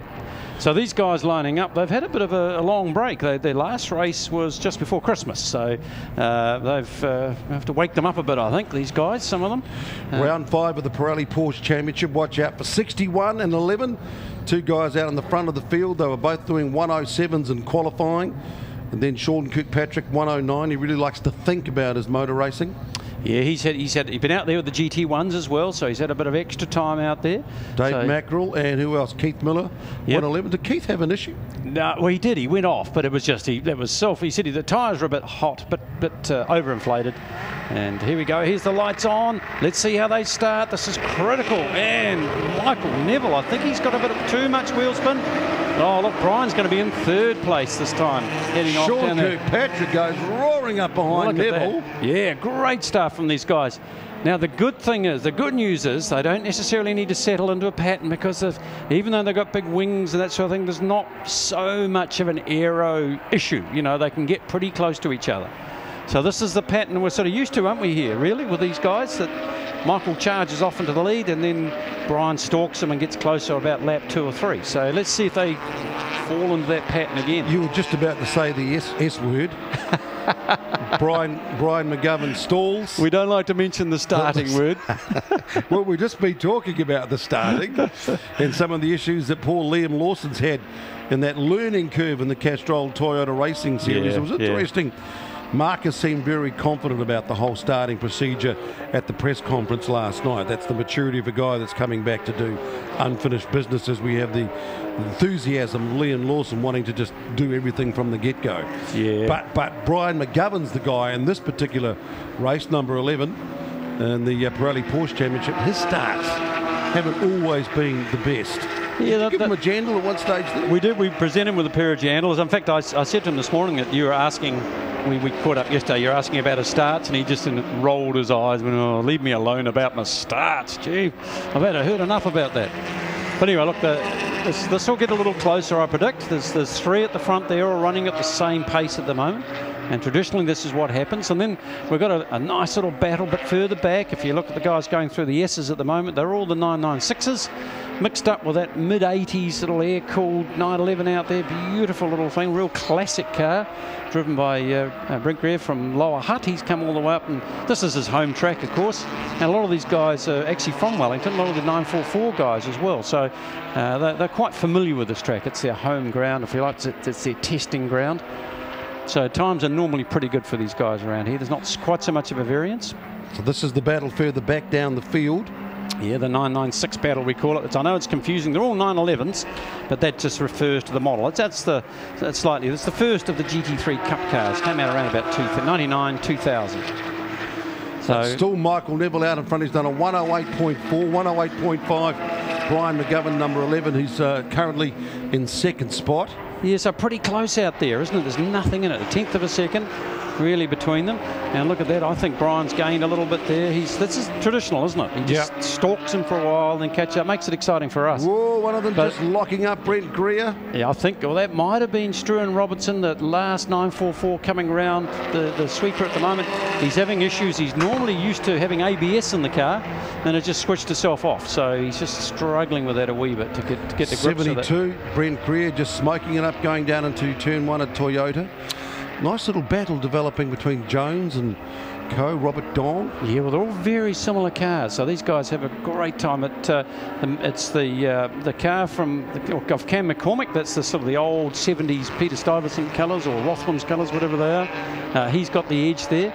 So these guys lining up, they've had a bit of a long break. Their last race was just before Christmas, so they've have to wake them up a bit, I think, these guys, some of them. Round 5 of the Pirelli Porsche Championship. Watch out for 61 and 11. Two guys out in the front of the field. They were both doing 107s in qualifying. And then Sean Kirkpatrick, 109. He really likes to think about his motor racing. Yeah, he's been out there with the GT1s as well, so he's had a bit of extra time out there. Dave Mackerel, and who else? Keith Miller, 111. Did Keith have an issue? No, well, he did. He went off, but it was just he said the tyres were a bit hot, but overinflated. And here we go. Here's the lights on. Let's see how they start. This is critical. And Michael Neville, I think he's got a bit of too much wheel spin. Oh, look, Brian's going to be in third place this time, heading off down there. Sean Kirkpatrick goes roaring up behind Neville. Yeah, great stuff from these guys. Now, the good news is they don't necessarily need to settle into a pattern, because even though they've got big wings and that sort of thing, there's not so much of an aero issue. They can get pretty close to each other. So this is the pattern we're sort of used to, aren't we, here, really, with these guys, that Michael charges off into the lead and then Brian stalks him and gets closer about lap 2 or 3. So let's see if they fall into that pattern again. You were just about to say the S word. Brian McGovern stalls. We don't like to mention the starting word. Well, we've just been talking about the starting and some of the issues that poor Liam Lawson's had in that learning curve in the Castrol Toyota Racing Series. It was interesting. Marcus seemed very confident about the whole starting procedure at the press conference last night. That's the maturity of a guy that's coming back to do unfinished business, as we have the enthusiasm of Liam Lawson wanting to just do everything from the get-go. Yeah. But Brian McGovern's the guy in this particular race, number 11, in the Pirelli Porsche Championship. His starts haven't always been the best. Yeah, did you give him a jandle at one stage there? We did. We presented him with a pair of jandles. In fact, I said to him this morning that you were asking, we caught up yesterday, you're asking about his starts, and he just rolled his eyes and went, oh, leave me alone about my starts. Gee, I've heard enough about that. But anyway, look, this will get a little closer, I predict. There's 3 at the front there, all running at the same pace at the moment. And traditionally, this is what happens. And then we've got a nice little battle, but further back, if you look at the guys going through the S's at the moment, they're all the 996s. mixed up with that mid-80s little air-cooled 911 out there. Beautiful little thing, real classic car, driven by Brent Greer from Lower Hutt. He's come all the way up, and this is his home track, of course. And a lot of these guys are actually from Wellington, a lot of the 944 guys as well. So they're quite familiar with this track. It's their home ground, if you like. It's their testing ground. So times are normally pretty good for these guys around here. There's not quite so much of a variance. So this is the battle further back down the field. Yeah, the 996 battle, we call it. I know it's confusing. They're all 911s, but that just refers to the model. That's the first of the GT3 Cup cars. Came out around about 99, 2000. So still Michael Neville out in front. He's done a 108.4, 108.5. Brian McGovern, number 11, who's currently in second spot. Yeah, so pretty close out there, isn't it? There's nothing in it. A tenth of a second, really, between them. Now look at that. I think Brian's gained a little bit there. This is traditional, isn't it? He just stalks him for a while and then catch up. Makes it exciting for us. Whoa, one of them just locking up Brent Greer. Yeah, I think, well, that might have been Struan Robertson, that last 944 coming around the sweeper at the moment. He's having issues. He's normally used to having ABS in the car, and it just switched itself off. So he's just struggling with that a wee bit to get the grips 72, Brent Greer just smoking it up, going down into turn 1 at Toyota. Nice little battle developing between Jones and Robert Dong. Yeah, well, they're all very similar cars, so these guys have a great time. It's the car of Cam McCormick. That's the sort of the old 70s Peter Stuyvesant colours, or Rothman's colours, whatever they are. He's got the edge there.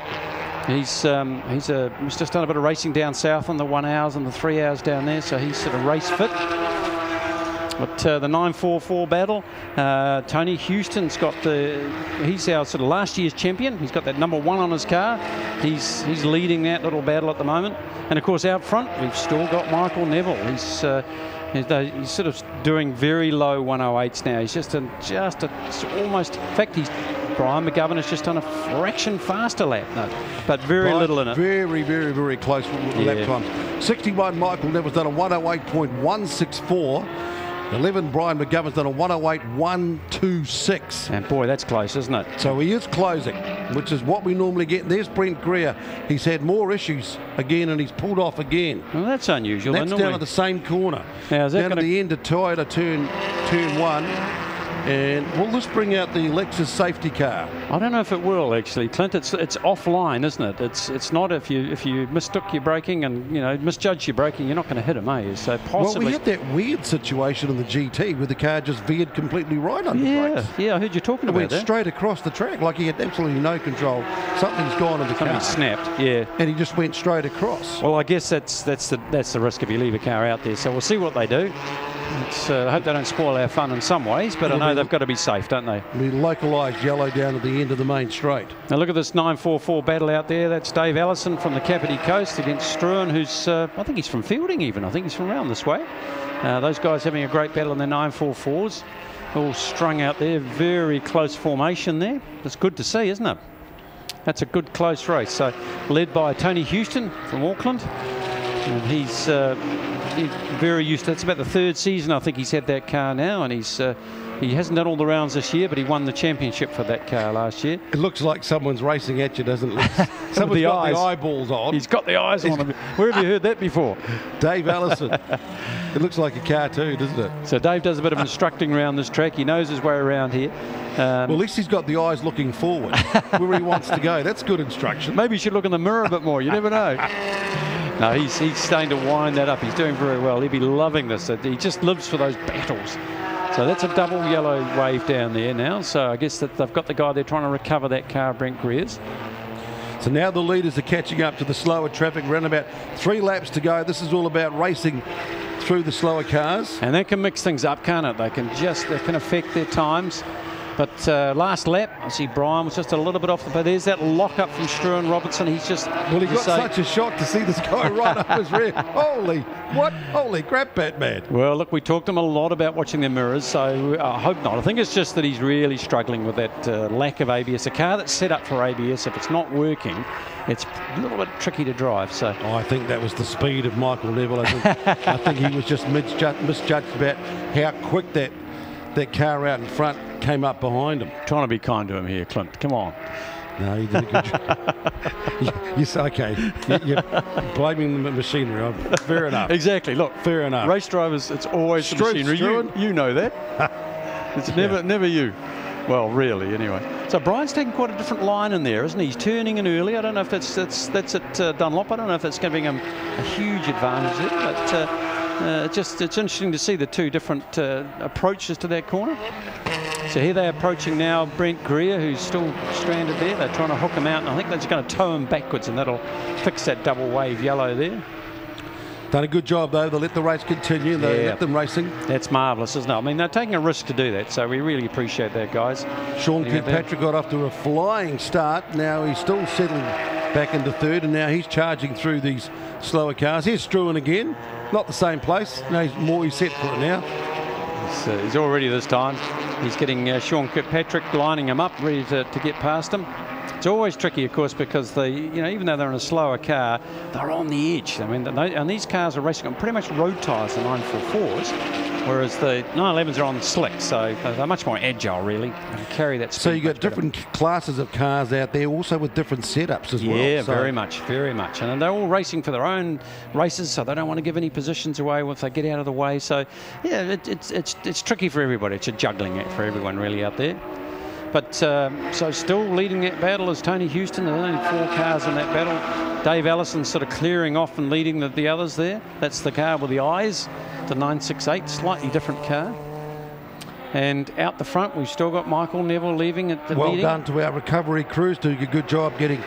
He's just done a bit of racing down south on the 1 hours and the 3 hours down there, so he's sort of race fit. But the 944 battle, Tony Houston's got he's our sort of last year's champion. He's got that number 1 on his car. He's leading that little battle at the moment. And of course out front, we've still got Michael Neville. He's sort of doing very low 108s now. He's just almost, in fact, Brian McGovern has just done a fraction faster lap, but very little in it. Very, very, very close with lap times. 61, Michael Neville's done a 108.164. 11, Brian McGovern's done a 108.126. And boy, that's close, isn't it? So he is closing, which is what we normally get. There's Brent Greer. He's had more issues again, and he's pulled off again. Well, that's unusual. That's down at the same corner. Now, down at the end of Toyota turn 1. And will this bring out the Lexus safety car? I don't know if it will, actually, Clint. It's offline, isn't it? It's not, if you mistook your braking and misjudge your braking, you're not going to hit them, So possibly. Well, we had that weird situation in the GT where the car just veered completely right under brakes. Yeah, I heard you talking about that. Went straight across the track like he had absolutely no control. Something's gone in the car. Something snapped. Yeah. And he just went straight across. Well, I guess that's the risk if you leave a car out there. So we'll see what they do. I hope they don't spoil our fun in some ways, but I know they've got to be safe, don't they? Be localised yellow down at the end of the main straight. Now look at this 944 battle out there. That's Dave Allison from the Kapiti Coast against Struan, who's, I think he's from Feilding even. I think he's from around this way. Those guys having a great battle in their 944s. All strung out there. Very close formation there. It's good to see, isn't it? That's a good close race. So led by Tony Houston from Auckland. And he's very used to. It's about the 3rd season I think he's had that car now, and he hasn't done all the rounds this year, but he won the championship for that car last year. It looks like someone's racing at you, doesn't it? Someone's got the eyeballs on. He's got the eyes on him. Where have you heard that before? Dave Allison. It looks like a cartoon, doesn't it? So Dave does a bit of instructing around this track. He knows his way around here. Well, at least he's got the eyes looking forward where he wants to go. That's good instruction. Maybe you should look in the mirror a bit more. You never know. No, he's starting to wind that up. He's doing very well. He'll be loving this. He just lives for those battles. So that's a double yellow wave down there now. So I guess that they've got the guy there trying to recover that car, Brent Greer's. So now the leaders are catching up to the slower traffic. Around about 3 laps to go. This is all about racing through the slower cars. And that can mix things up, can't it? They can affect their times. But last lap, I see Brian was just a little bit off but there's that lock up from Struan Robertson. He's just... Well, he got such a shock to see this guy right up his rear. Holy crap, Batman. Well, look, we talked to him a lot about watching their mirrors, so I hope not. I think it's just that he's really struggling with that lack of ABS. A car that's set up for ABS, if it's not working, it's a little bit tricky to drive. So I think that was the speed of Michael Neville. I think he was just misjudged about how quick that car out in front came up behind him. Trying to be kind to him here, Clint. Come on. No, you did a good job. Yes, okay. You're blaming the machinery. Fair enough. Exactly. Look, fair enough. Race drivers, it's always the machinery. You know that. It's never you. Well, really, anyway. So Brian's taking quite a different line in there, isn't he? He's turning in early. I don't know if that's at Dunlop. I don't know if it's giving him a huge advantage there, but it's interesting to see the two different approaches to that corner. So here they're approaching now Brent Greer, who's still stranded there. They're trying to hook him out, and I think they're just going to tow him backwards, and that'll fix that double wave yellow there. Done a good job, though. They let the race continue. They let them racing. That's marvellous, isn't it? I mean, they're taking a risk to do that, so we really appreciate that, guys. Sean Kirkpatrick got off to a flying start. Now he's still settled back into third, and now he's charging through these slower cars. Here's Struan again. Not the same place. No, he's set for it now. He's already this time. He's getting Sean Kirkpatrick lining him up, ready to get past him. It's always tricky, of course, because even though they're in a slower car, they're on the edge. I mean, and these cars are racing on pretty much road tyres, the 944s, whereas the 911s are on slicks, so they're much more agile, really, and carry that speed. So you got different classes of cars out there, also with different setups as well. Yeah, very much, very much. And they're all racing for their own races, so they don't want to give any positions away if they get out of the way. So, yeah, it's tricky for everybody. It's a juggling act for everyone, really, out there. But so still leading that battle is Tony Houston. There's only 4 cars in that battle. Dave Allison sort of clearing off and leading the others there. That's the car with the eyes, the 968, slightly different car. And out the front, we've still got Michael Neville leaving at the leading. Well done to our recovery crews, doing a good job getting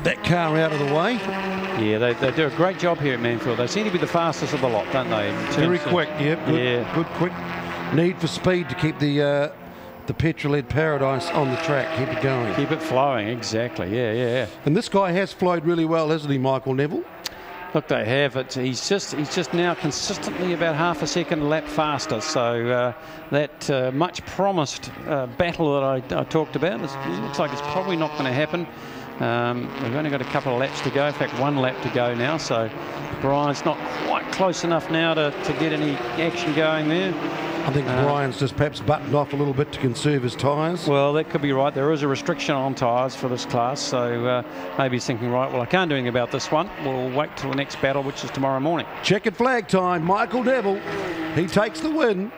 that car out of the way. Yeah, they do a great job here at Manfeild. They seem to be the fastest of the lot, don't they? Very quick, good, quick. Need for speed to keep the petrol-led paradise on the track. Keep it going. Keep it flowing, exactly. Yeah. And this guy has flowed really well, hasn't he, Michael Neville? Look, they have. He's just now consistently about half a second a lap faster. So that much promised battle that I talked about, it looks like it's probably not going to happen. We've only got a couple of laps to go. In fact, 1 lap to go now. So Brian's not quite close enough now to get any action going there. I think Brian's just perhaps buttoned off a little bit to conserve his tyres. Well, that could be right. There is a restriction on tyres for this class, so maybe he's thinking, right, well, I can't do anything about this one. We'll wait till the next battle, which is tomorrow morning. Checkered flag time. Michael Neville, he takes the win.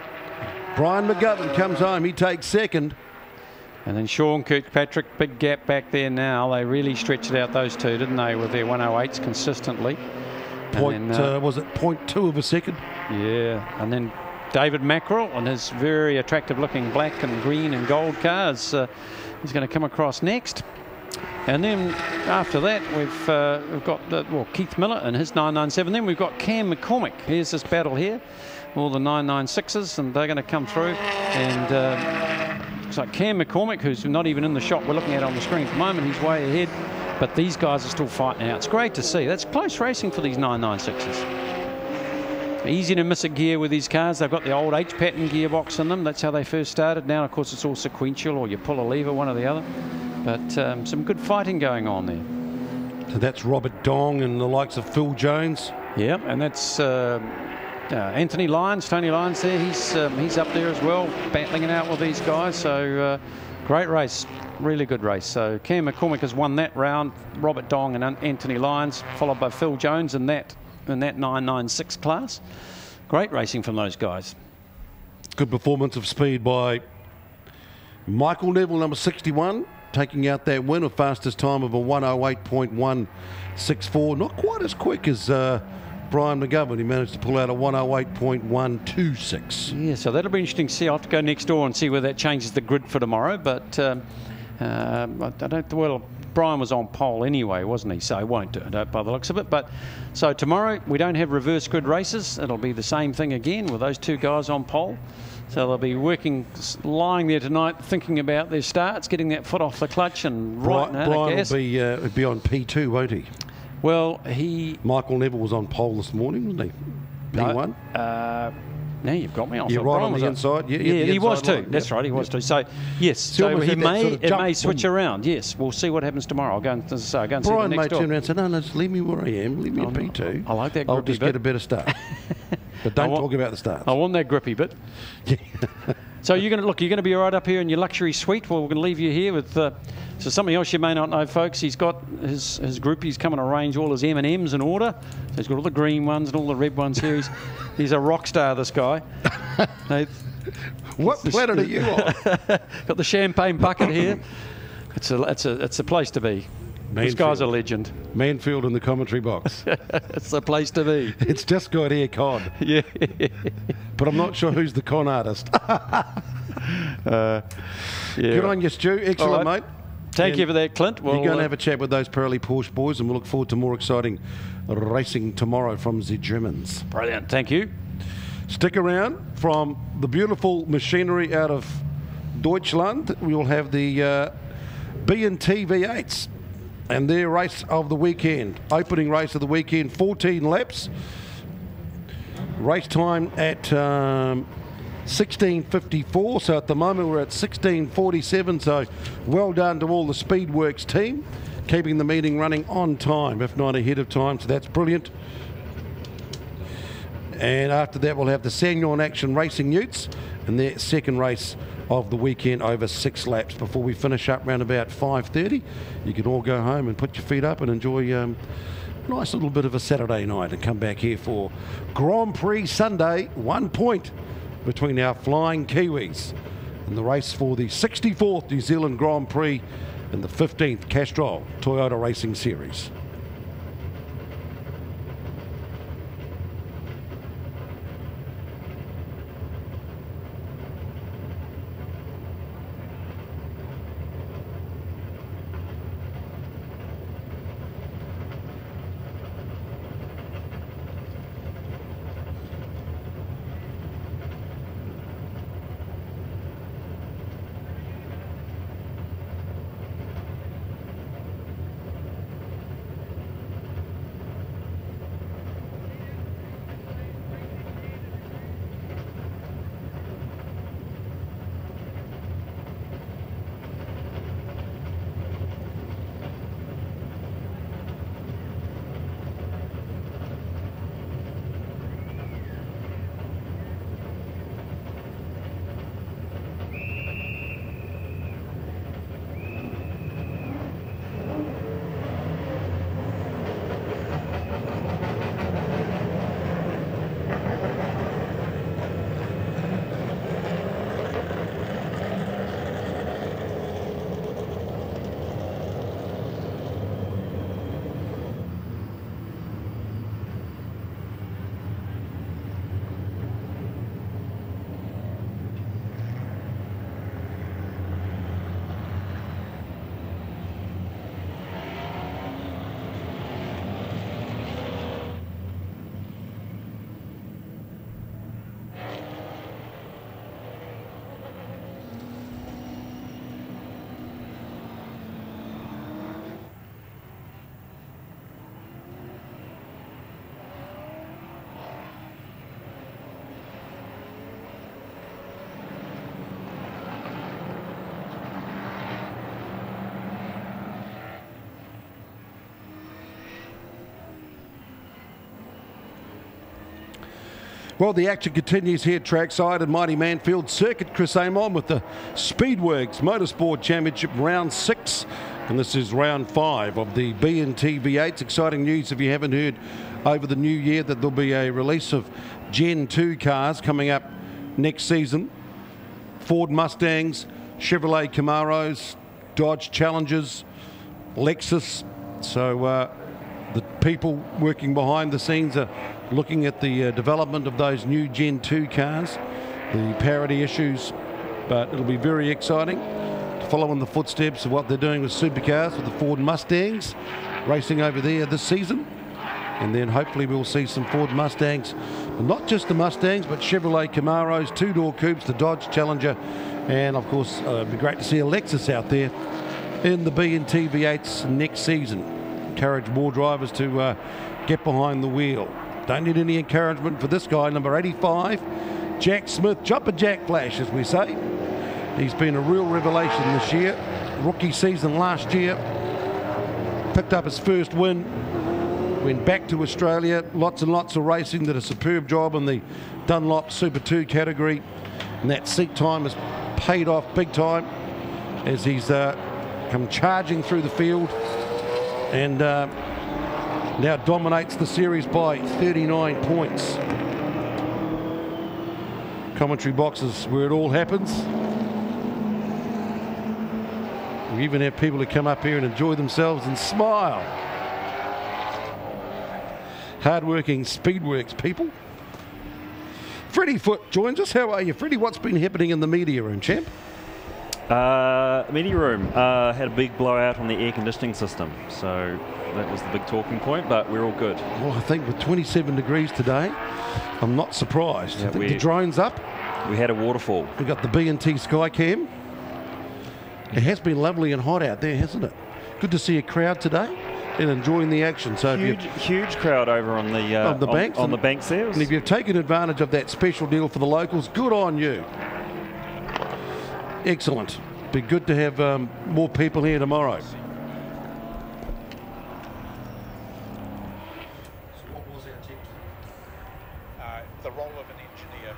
Brian McGovern comes home. He takes second. And then Sean Kirkpatrick, big gap back there now. They really stretched out, those two, didn't they, with their 108s consistently. Was it 0.2 of a second? Yeah, and then David Mackerel on his very attractive looking black and green and gold cars is going to come across next. And then after that we've got Keith Miller and his 997. Then we've got Cam McCormick. Here's this battle here, all the 996s, and they're going to come through. And looks like Cam McCormick, who's not even in the shot we're looking at on the screen at the moment, he's way ahead. But these guys are still fighting out. It's great to see. That's close racing for these 996s. Easy to miss a gear with these cars. They've got the old H-pattern gearbox in them. That's how they first started. Now, of course, it's all sequential, or you pull a lever, one or the other. But some good fighting going on there. So that's Robert Dong and the likes of Phil Jones. Yeah, and that's Anthony Lyons, Tony Lyons there. He's up there as well, battling it out with these guys. So great race, really good race. So Cam McCormick has won that round. Robert Dong and Anthony Lyons, followed by Phil Jones in that 996 class. Great racing from those guys. Good performance of speed by Michael Neville, number 61, taking out that win, a fastest time of a 108.164. Not quite as quick as Brian McGovern. He managed to pull out a 108.126. Yeah, so that'll be interesting to see. I'll have to go next door and see whether that changes the grid for tomorrow. But I don't. Well, Brian was on pole anyway, wasn't he? So he won't do it by the looks of it. But so tomorrow we don't have reverse grid races. It'll be the same thing again with those two guys on pole. So they'll be lying there tonight, thinking about their starts, getting that foot off the clutch and right now. Brian will be on P2, won't he? Well, Michael Neville was on pole this morning, wasn't he? P1. Now you've got me. You're right on the inside. Yeah, he was too. That's right, he was too. So yes, so it may switch around. Yes, we'll see what happens tomorrow. I'll go and see the next door. Brian may turn around and say, no, just leave me where I am. Leave me at P2. I like that grippy I'll just get a better start. But don't talk about the starts. I want that grippy bit. So you're going to be right up here in your luxury suite. Well, we're going to leave you here with so something else you may not know, folks. He's got his group. He's come and arrange all his M&Ms in order. So he's got all the green ones and all the red ones here. He's a rock star, this guy. What planet are you on? Got the champagne bucket here. It's a place to be. Manfeild. This guy's a legend. Manfeild in the commentary box. It's the place to be. It's just got air con. Yeah. But I'm not sure who's the con artist. Yeah. Good on you, Stu. Excellent, right, mate. Thank you for that, Clint. You're going to have a chat with those Pirelli Porsche boys, and we'll look forward to more exciting racing tomorrow from the Germans. Brilliant. Thank you. Stick around. From the beautiful machinery out of Deutschland, we will have the B&T V8s and their race of the weekend. Opening race of the weekend, 14 laps. Race time at 16:54, so at the moment we're at 16:47, so well done to all the SpeedWorks team, keeping the meeting running on time, if not ahead of time, so that's brilliant. And after that, we'll have the Sangyon Action Racing Utes and their second race of the weekend over 6 laps before we finish up around about 5:30. You can all go home and put your feet up and enjoy a nice little bit of a Saturday night and come back here for Grand Prix Sunday, 1 point between our flying Kiwis in the race for the 64th New Zealand Grand Prix and the 15th Castrol Toyota Racing Series. Well, the action continues here trackside at mighty Manfeild Circuit. Chris Amon with the SpeedWorks Motorsport Championship Round 6. And this is Round 5 of the B&T V8s. Exciting news if you haven't heard over the new year that there'll be a release of Gen 2 cars coming up next season. Ford Mustangs, Chevrolet Camaros, Dodge Challengers, Lexus. So the people working behind the scenes are looking at the development of those new Gen 2 cars, the parity issues, but it'll be very exciting to follow in the footsteps of what they're doing with supercars with the Ford Mustangs racing over there this season. And then hopefully we'll see some Ford Mustangs, not just the Mustangs, but Chevrolet Camaros, two-door coupes, the Dodge Challenger, and of course it'd be great to see a Lexus out there in the B&T V8s next season. Encourage more drivers to get behind the wheel. Don't need any encouragement for this guy, number 85, Jack Smith, Jumper Jack Flash, as we say. He's been a real revelation this year. Rookie season last year, picked up his first win, went back to Australia, lots and lots of racing, did a superb job in the Dunlop Super 2 category, And that seat time has paid off big time as he's come charging through the field and now dominates the series by 39 points. Commentary boxes where it all happens. We even have people who come up here and enjoy themselves and smile. Hard-working SpeedWorks people. Freddie Foote joins us. How are you, Freddie? What's been happening in the media room, champ? Media room had a big blowout on the air conditioning system, so that was the big talking point, but we're all good. Well, I think with 27 degrees today, I'm not surprised. Yeah, I think the drone's up. We had a waterfall. We've got the B&T Skycam. It has been lovely and hot out there, hasn't it? Good to see a crowd today and enjoying the action. So huge crowd over on the banks on the banks there. And if you've taken advantage of that special deal for the locals, good on you. Excellent. Be good to have more people here tomorrow. The role of an engineer.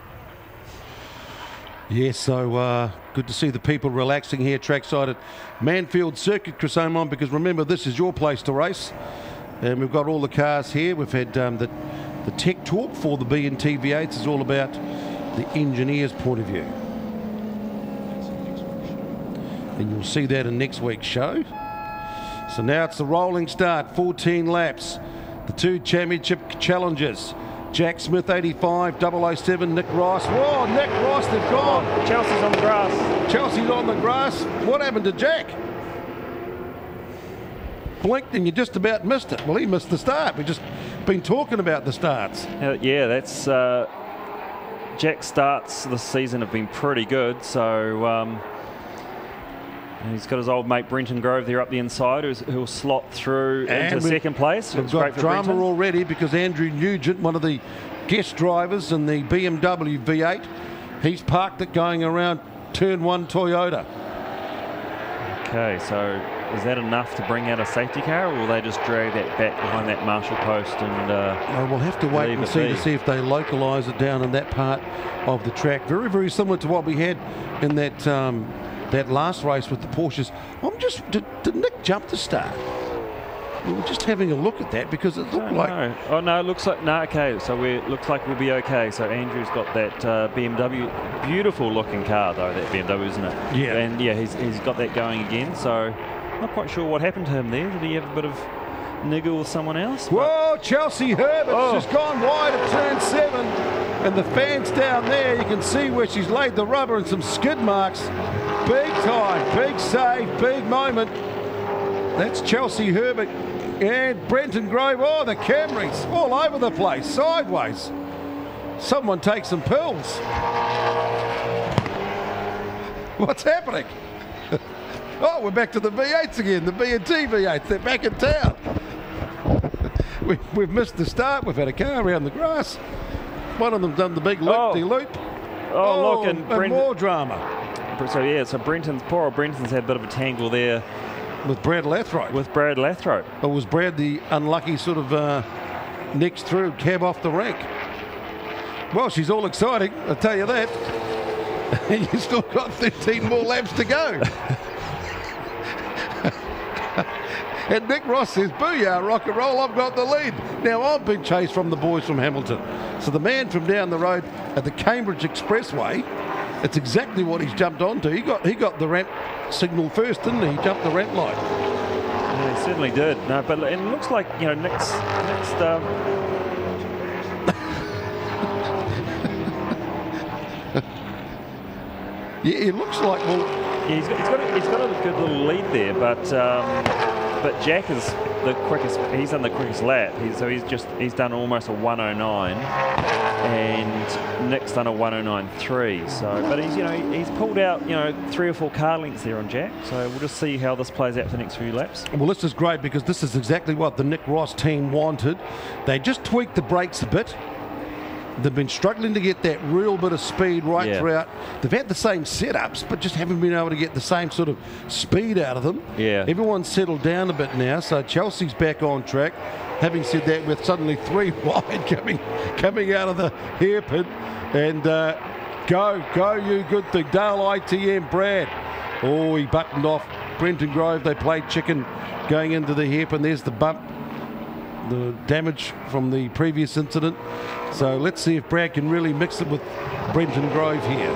Yes, so good to see the people relaxing here trackside at Manfeild Circuit, Chris Amon, because remember, this is your place to race. And we've got all the cars here. We've had the tech talk for the B&T V8s is all about the engineer's point of view. And you'll see that in next week's show. So now it's the rolling start, 14 laps. The two championship challengers. Jack Smith, 85, 007, Nick Rice. Whoa, Nick Rice, they've gone. Chelsea's on the grass. Chelsea's on the grass. What happened to Jack? Blinked and you just about missed it. Well, he missed the start. We've just been talking about the starts. Yeah, that's Jack's starts this season have been pretty good. So he's got his old mate Brenton Grove there up the inside, who'll slot through into second place. We've got drama already because Andrew Nugent, one of the guest drivers in the BMW V8, he's parked it going around turn 1 Toyota. Okay, so is that enough to bring out a safety car, or will they just drag that back behind that marshal post and we'll have to wait and see to see if they localise it down in that part of the track. Very, very similar to what we had in that that last race with the Porsches. Did Nick jump the start? We were just having a look at that because it looked like... No. Oh, no, it looks like... No, okay, so looks like we'll be okay. So Andrew's got that BMW. Beautiful looking car, though, that BMW, isn't it? Yeah. And, yeah, he's got that going again, so not quite sure what happened to him there. Did he have a bit of niggle with someone else? Whoa, Chelsea Herbert's just gone wide at turn 7. And the fans down there, you can see where she's laid the rubber and some skid marks. Big time, big save, big moment. That's Chelsea Herbert and Brenton Grove. Oh, the Camrys all over the place, sideways. Someone take some pills. What's happening? Oh, we're back to the V8s again, the B&T V8s. They're back in town. We've missed the start. We've had a car around the grass. One of them done the big loop-de-loop. Look, and more drama. So yeah, so poor old Brenton's had a bit of a tangle there with Brad Lathrope. Or was Brad the unlucky sort of next through cab off the rank? Well, she's all exciting, I'll tell you that. And you've still got 13 more laps to go. And Nick Ross says, booyah, rock and roll, I've got the lead. Now, I've been chased from the boys from Hamilton. So the man from down the road at the Cambridge Expressway, it's exactly what he's jumped onto. He got the ramp signal first, didn't he? He jumped the ramp light. Yeah, he certainly did. No, but it looks like, you know, Nick's yeah, it looks like, well... Yeah, he's got a good little lead there, but Jack is the quickest. He's done the quickest lap. He's done almost a 109, and Nick's done a 109.3. So, but he's pulled out 3 or 4 car lengths there on Jack. So we'll just see how this plays out for the next few laps. Well, this is great because this is exactly what the Nick Ross team wanted. They just tweaked the brakes a bit. They've been struggling to get that real bit of speed throughout. They've had the same setups, but just haven't been able to get the same sort of speed out of them. Yeah. Everyone's settled down a bit now, so Chelsea's back on track. Having said that, with suddenly 3 wide coming out of the hairpin, and Go, you good thing. Dale ITM, Brad. Oh, he buttoned off Brenton Grove. They played chicken going into the hip, and there's the bump, the damage from the previous incident. So let's see if Brad can really mix it with Brenton Grove here.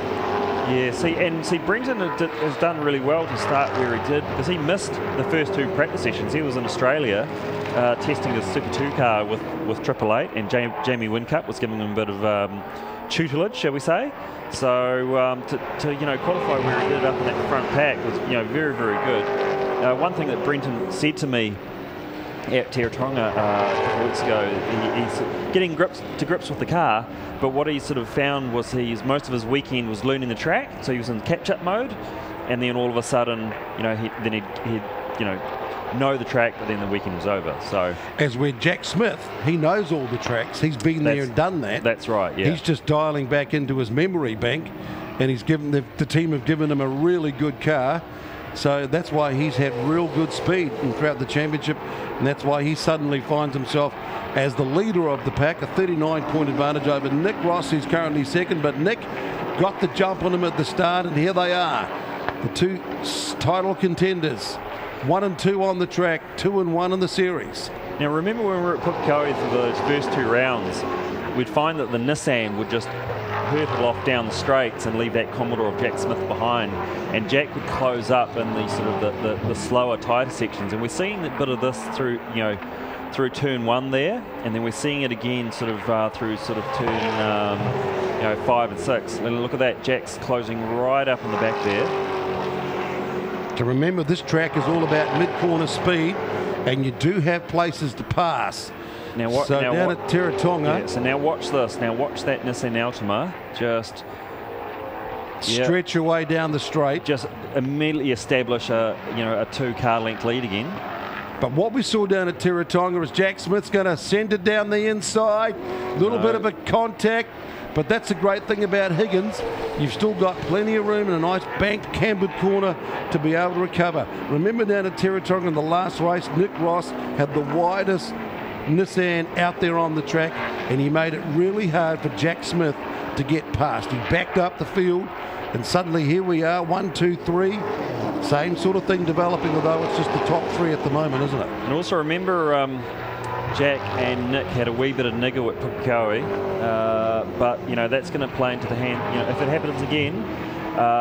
Yeah, see, Brenton has done really well to start where he did, because he missed the first 2 practice sessions. He was in Australia testing his Super 2 car with 888, and Jamie Wincup was giving him a bit of tutelage, shall we say. So to qualify where he did up in that front pack was very, very good. One thing that Brenton said to me at Teretonga a couple of weeks ago, he's getting to grips with the car, but what he sort of found was most of his weekend was learning the track, so he was in catch-up mode, and then all of a sudden, he'd know the track, but then the weekend was over. So as with Jack Smith, he knows all the tracks. He's been there and done that. That's right. Yeah. He's just dialing back into his memory bank, and he's given the team have given him a really good car. So that's why he's had real good speed throughout the championship, and that's why he suddenly finds himself as the leader of the pack, a 39-point advantage over Nick Ross, who's currently second. But Nick got the jump on him at the start, and here they are, the 2 title contenders. 1 and 2 on the track, 2 and 1 in the series. Now remember when we were at Pukekohe for those first 2 rounds, we'd find that the Nissan would just hurtle off down the straights and leave that Commodore of Jack Smith behind, and Jack would close up in the sort of the slower, tighter sections, and we're seeing a bit of this through turn 1 there, and then we're seeing it again through turn 5 and 6. And look at that, Jack's closing right up in the back there. To remember, this track is all about mid-corner speed, and you do have places to pass. Down at Teretonga. Yeah, so now watch this. Now watch that Nissan Altima just stretch away down the straight. Just immediately establish a 2-car length lead again. But what we saw down at Teretonga is Jack Smith's going to send it down the inside. Little bit of a contact. But that's the great thing about Higgins. You've still got plenty of room and a nice banked, cambered corner to be able to recover. Remember down at Teretonga in the last race, Nick Ross had the widest Nissan out there on the track, and he made it really hard for Jack Smith to get past. He backed up the field, and suddenly here we are, 1, 2, 3. Same sort of thing developing, although it's just the top 3 at the moment, isn't it? And also remember, Jack and Nick had a wee bit of niggle at Pukekohe, but that's going to play into the hand. If it happens again,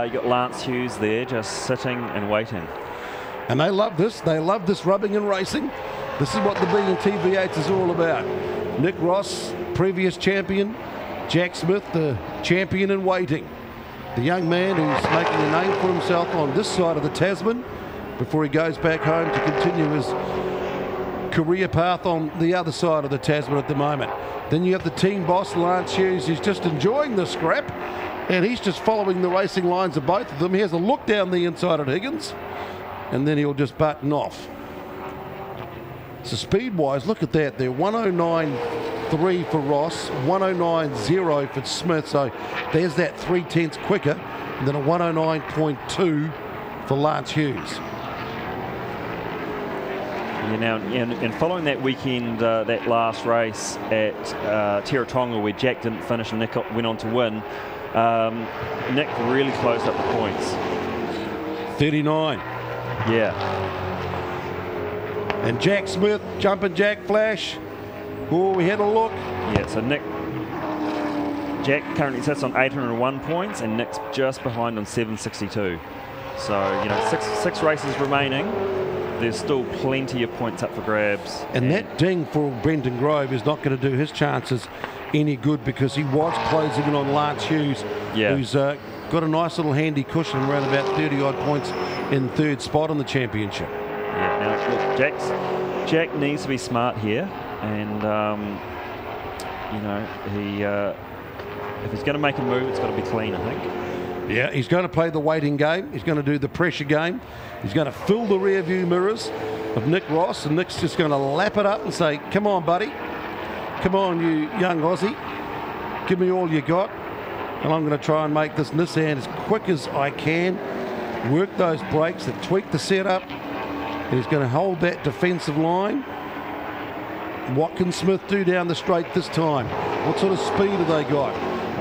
you got Lance Hughes there just sitting and waiting. And they love this. They love this rubbing and racing. This is what the B&T V8s is all about. Nick Ross, previous champion. Jack Smith, the champion in waiting. The young man who's making a name for himself on this side of the Tasman before he goes back home to continue his career path on the other side of the Tasman at the moment. Then you have the team boss, Lance Hughes, who's just enjoying the scrap, and he's just following the racing lines of both of them. He has a look down the inside at Higgins, and then he'll just button off. So speed-wise, look at that. They're 109.3 for Ross, 109.0 for Smith. So there's that 0.3 quicker, and then a 109.2 for Lance Hughes. Yeah, now, and following that weekend, that last race at Teretonga where Jack didn't finish and Nick went on to win, Nick really closed up the points. 39. Yeah. And Jack Smith, jumping Jack Flash. Oh, we had a look. Yeah, so Jack currently sits on 801 points and Nick's just behind on 762. So, six races remaining. There's still plenty of points up for grabs. And that ding for Brenton Grove is not going to do his chances any good because he was closing in on Lance Hughes, who's got a nice little handy cushion around about 30-odd points in 3rd spot on the championship. Yeah, now look, Jack needs to be smart here, and if he's going to make a move, it's got to be clean, I think. Yeah, he's going to play the waiting game. He's going to do the pressure game. He's going to fill the rear view mirrors of Nick Ross, and Nick's just going to lap it up and say, come on, buddy. Come on, you young Aussie. Give me all you got, and I'm going to try and make this Nissan as quick as I can. Work those brakes and tweak the setup. And he's going to hold that defensive line. What can Smith do down the straight this time? What sort of speed have they got?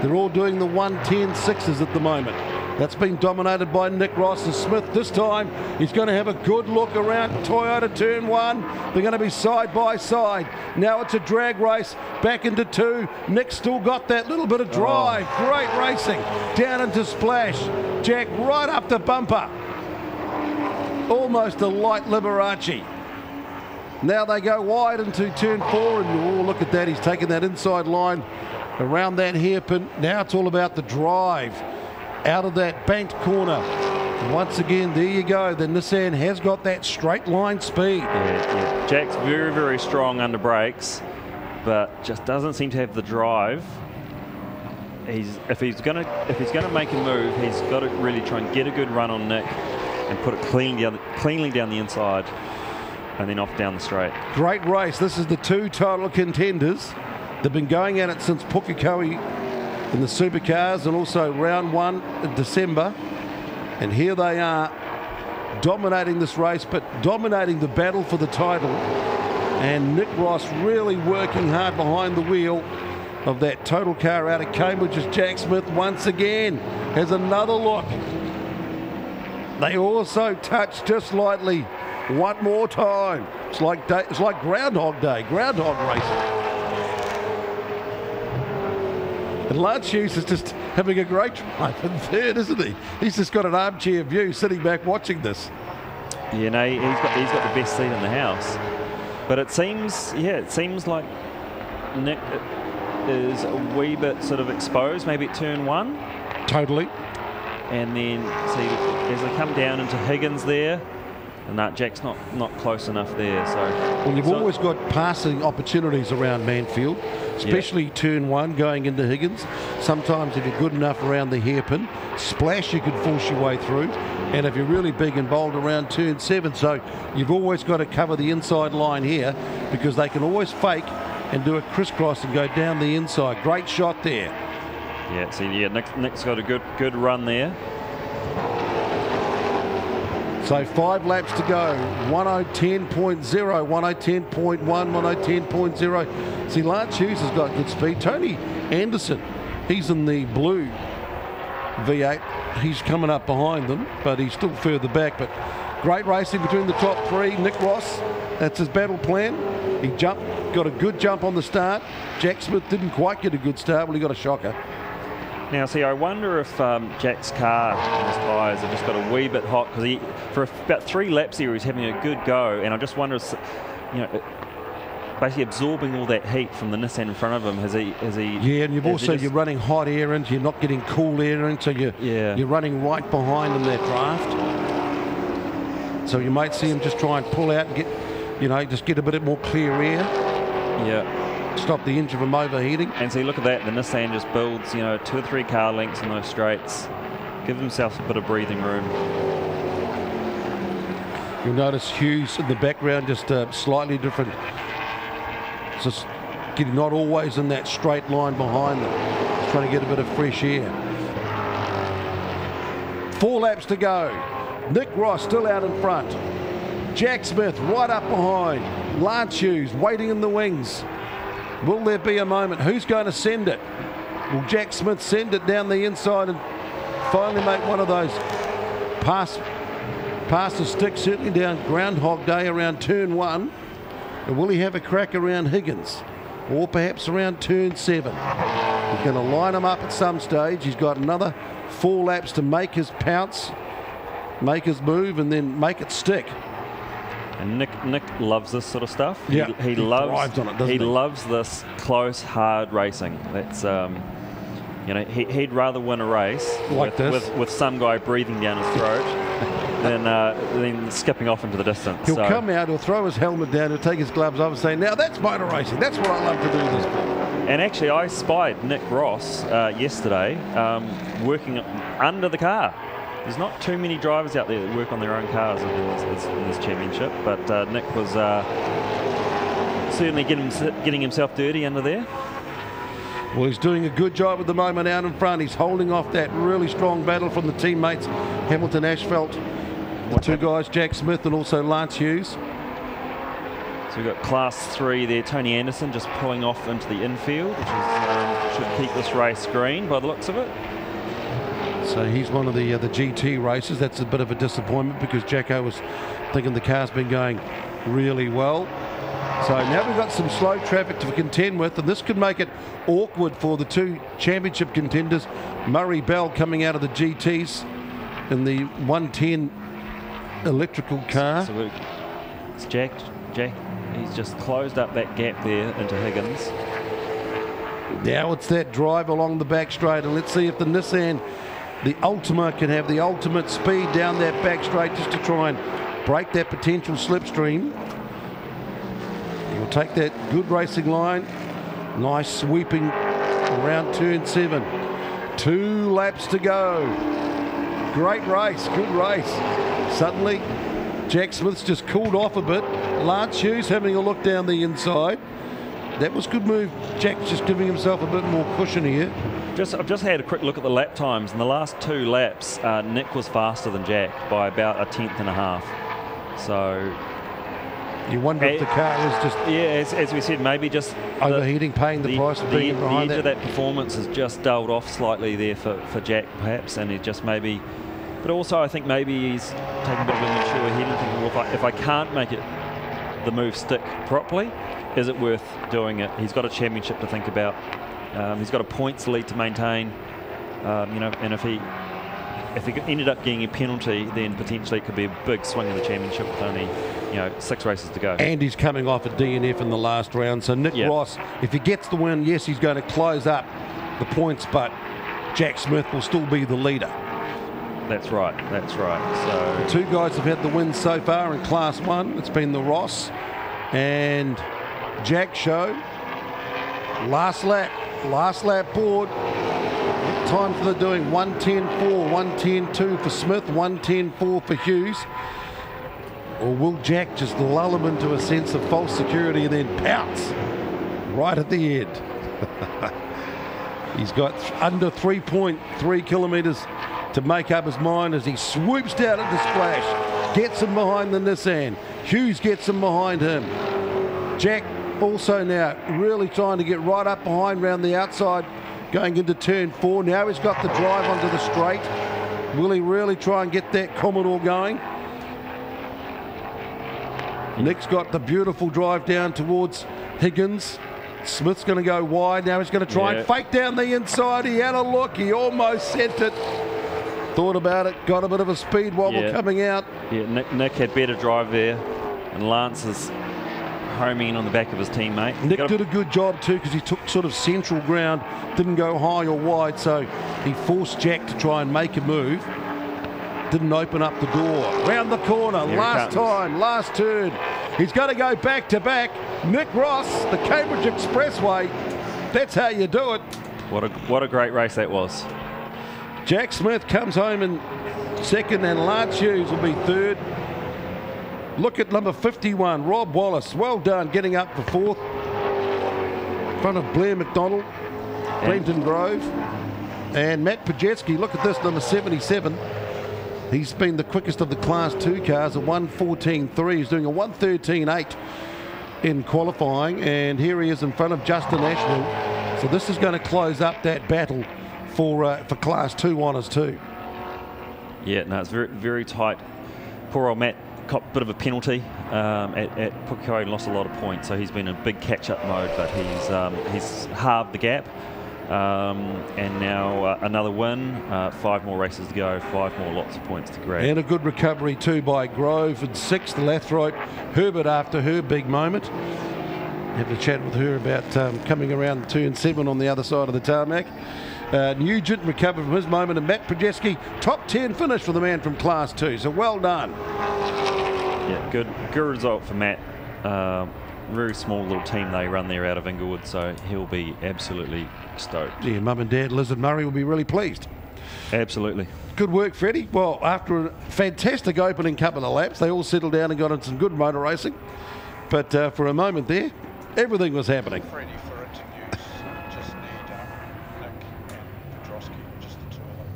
They're all doing the 110.6s at the moment. That's been dominated by Nick Ross and Smith. This time, he's going to have a good look around Toyota turn 1. They're going to be side by side. Now it's a drag race back into 2. Nick's still got that little bit of drive. Great racing. Down into Splash. Jack right up the bumper. Almost a light Liberace. Now they go wide into turn 4, and look at that. He's taken that inside line around that hairpin. Now it's all about the drive out of that banked corner. Once again, there you go. The Nissan has got that straight line speed. Yeah. Jack's very, very strong under brakes, but just doesn't seem to have the drive. If he's gonna make a move, he's got to really try and get a good run on Nick and put it cleanly down the inside, and then off down the straight. Great race. This is the 2 total contenders. They've been going at it since Pukekohe in the supercars, and also round 1 in December. And here they are dominating this race, but dominating the battle for the title. And Nick Ross really working hard behind the wheel of that total car out of Cambridge as Jack Smith once again has another look. They also touch just lightly one more time. It's like Groundhog Day, Groundhog racing. And Lance Hughes is just having a great drive in third, isn't he? He's just got an armchair view sitting back watching this. Yeah, no, he's got the best seat in the house. But it seems like Nick is a wee bit sort of exposed, maybe at turn 1. Totally. And then see as they come down into Higgins there, and Jack's not close enough there. So well, you've always got passing opportunities around Manfeild, especially turn 1 going into Higgins. Sometimes if you're good enough around the hairpin, Splash you could force your way through, and if you're really big and bold around turn 7. So you've always got to cover the inside line here, because they can always fake and do a crisscross and go down the inside. Great shot there. Yeah, see, Nick's got a good run there. So 5 laps to go. 1:10.0, 1:10.1, 1:10.0. See, Lance Hughes has got good speed. Tony Anderson, he's in the blue V8. He's coming up behind them, but he's still further back. But great racing between the top 3. Nick Ross, that's his battle plan. He got a good jump on the start. Jack Smith didn't quite get a good start. Well, he got a shocker. Now, see, I wonder if Jack's car and his tyres have just got a wee bit hot, because for about 3 laps here, he's having a good go, and I just wonder, basically absorbing all that heat from the Nissan in front of him. Has he? Yeah, and you're running hot air into, you're not getting cool air into, you're running right behind in that draft. So you might see him just try and pull out and get, just get a bit more clear air. Yeah. Stop the engine from overheating. And see, look at that. The Nissan just builds, 2 or 3 car lengths in those straights. Give himself a bit of breathing room. You'll notice Hughes in the background, just slightly different. Just getting not always in that straight line behind them. Just trying to get a bit of fresh air. 4 laps to go. Nick Ross still out in front. Jack Smith right up behind. Lance Hughes waiting in the wings. Will there be a moment? Who's going to send it? Will Jack Smith send it down the inside and finally make one of those pass the stick, certainly down Groundhog Day around turn 1? And will he have a crack around Higgins? Or perhaps around turn 7? He's going to line him up at some stage. He's got another 4 laps to make his pounce, make his move, and then make it stick. And Nick loves this sort of stuff. Yeah, he thrives on it, doesn't he? He loves this close, hard racing. That's he'd rather win a race like with some guy breathing down his throat than skipping off into the distance. He'll come out, he'll throw his helmet down, he'll take his gloves off and say, "Now that's motor racing. That's what I love to do this for." And actually, I spied Nick Ross yesterday working under the car. There's not too many drivers out there that work on their own cars in this championship, but Nick was certainly getting himself dirty under there. Well, he's doing a good job at the moment out in front. He's holding off that really strong battle from the teammates, Hamilton Ashfelt, the 2 guys, Jack Smith and also Lance Hughes. So we've got class 3 there, Tony Anderson just pulling off into the infield, which should keep this race green by the looks of it. So he's one of the GT races. That's a bit of a disappointment because Jacko was thinking the car's been going really well. So now we've got some slow traffic to contend with, and this could make it awkward for the two championship contenders. Murray Bell coming out of the GTs in the 110 electrical car. So it's Jack, he's just closed up that gap there into Higgins. Now it's that drive along the back straight, and let's see if the Nissan, the Ultima, can have the ultimate speed down that back straight just to try and break that potential slipstream. He'll take that good racing line. Nice sweeping around turn 7. 2 laps to go. Great race, good race. Suddenly, Jack Smith's just cooled off a bit. Lance Hughes having a look down the inside. That was good move. Jack's just giving himself a bit more cushion here. I've just had a quick look at the lap times. In the last 2 laps, Nick was faster than Jack by about a 1/10 and a half. So you wonder if the car was just... Yeah, as we said, maybe just... overheating, paying the price of being behind the edge of that performance has just dulled off slightly there for Jack, perhaps, and he just maybe... But also, I think maybe he's taking a bit of a mature head and thinking, well, if I can't make it, the move stick properly, is it worth doing it? He's got a championship to think about. He's got a points lead to maintain, you know, and if he ended up getting a penalty, then potentially it could be a big swing in the championship with only, you know, 6 races to go. And he's coming off a DNF in the last round, so Nick Ross, if he gets the win, yes, he's going to close up the points, but Jack Smith will still be the leader. That's right, that's right. So the 2 guys have had the win so far in Class 1. It's been the Ross and Jack show. Last lap board. What times are they doing? 1:10.4, 1:10.2 for Smith, 1:10.4 for Hughes. Or will Jack just lull him into a sense of false security and then pounce right at the end? He's got under 3.3 kilometres to make up his mind as he swoops down into Splash, gets him behind the Nissan. Hughes gets him behind him. Jack also now really trying to get right up behind round the outside, going into turn 4. Now he's got the drive onto the straight. Will he really try and get that Commodore going? Nick's got the beautiful drive down towards Higgins. Smith's going to go wide. Now he's going to try and fake down the inside. He had a look. He almost sent it. Thought about it. Got a bit of a speed wobble coming out. Yeah, Nick had better drive there. And Lance is homing in on the back of his teammate. Nick did a good job too because he took sort of central ground. Didn't go high or wide. So he forced Jack to try and make a move. Didn't open up the door. Round the corner. Last time. Last turn. He's going to go back to back. Nick Ross, the Cambridge Expressway. That's how you do it. What a great race that was. Jack Smith comes home in second and Lance Hughes will be third. Look at number 51, Rob Wallace. Well done, getting up for 4th. In front of Blair McDonald, Brenton Grove. And Matt Pajetsky, look at this, number 77. He's been the quickest of the Class 2 cars, a 1:14.3. He's doing a 1:13.8 in qualifying. And here he is in front of Justin Ashwell. So this is going to close up that battle for Class 2 honours too. Yeah, no, it's very, very tight. Poor old Matt copped a bit of a penalty at Pukekohe and lost a lot of points, so he's been in big catch-up mode, but he's halved the gap. And now another win, 5 more races to go, 5 more lots of points to grab. And a good recovery too by Grove in 6th, Lathrope. Herbert after her big moment. Have a chat with her about coming around turn 7 on the other side of the tarmac. Nugent recovered from his moment, and Matt Pajetsky, top 10 finish for the man from Class 2, so well done. Yeah, good result for Matt. Very small little team they run there out of Inglewood, so he'll be absolutely stoked. Yeah, Mum and Dad, Liz and Murray will be really pleased. Absolutely. Good work, Freddie. Well, after a fantastic opening couple of laps, they all settled down and got into some good motor racing. But for a moment there, everything was happening. Freddie for interviews, just need Nick and Pedrosky, just the 2 of them.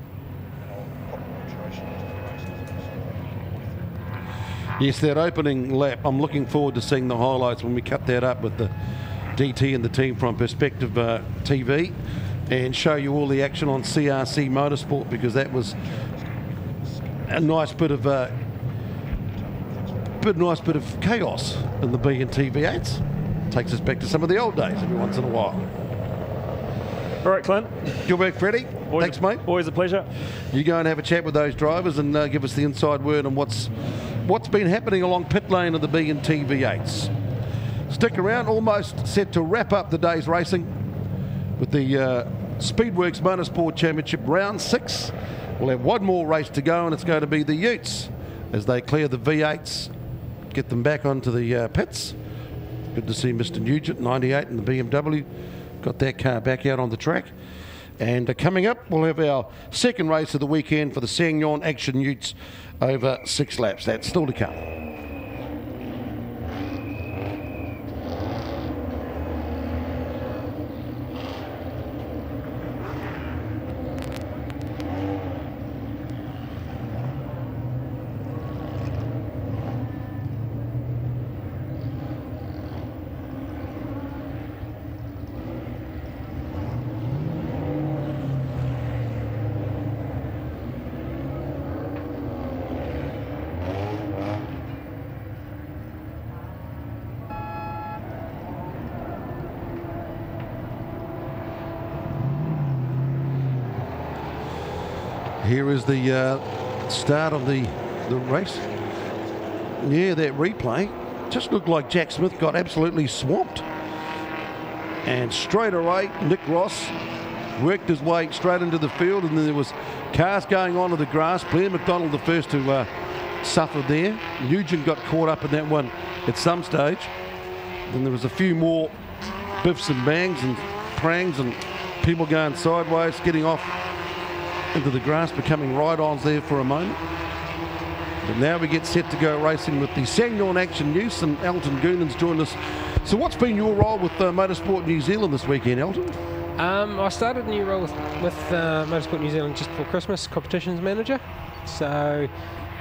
And I'll put more alteration into the races. Yes, that opening lap, I'm looking forward to seeing the highlights when we cut that up with the DT and the team from Perspective TV. and show you all the action on CRC Motorsport, because that was a nice bit of chaos in the B&T V8s. Takes us back to some of the old days every once in a while. All right, Clint. Good work, Freddie. Thanks, mate. Always a pleasure. You go and have a chat with those drivers and give us the inside word on what's been happening along pit lane of the B&T V8s. Stick around, almost set to wrap up the day's racing with the SpeedWorks Motorsport Championship Round 6. We'll have one more race to go, and it's going to be the Utes as they clear the V8s, get them back onto the pits. Good to see Mr. Nugent, 98, in the BMW. Got that car back out on the track. And coming up, we'll have our second race of the weekend for the Sangyon Action Utes over 6 laps. That's still to come. Here is the start of the race. Yeah, that replay just looked like Jack Smith got absolutely swamped. And straight away, Nick Ross worked his way straight into the field, and then there was cars going on to the grass. Blair McDonald the first to suffer there. Nugent got caught up in that one at some stage. Then there was a few more biffs and bangs and prangs and people going sideways, getting off into the grass, becoming ride-ons there for a moment. But now we get set to go racing with the Sangyon Action Utes, and Elton Goonan's joined us. So what's been your role with Motorsport New Zealand this weekend, Elton? I started a new role with Motorsport New Zealand just before Christmas, competitions manager. So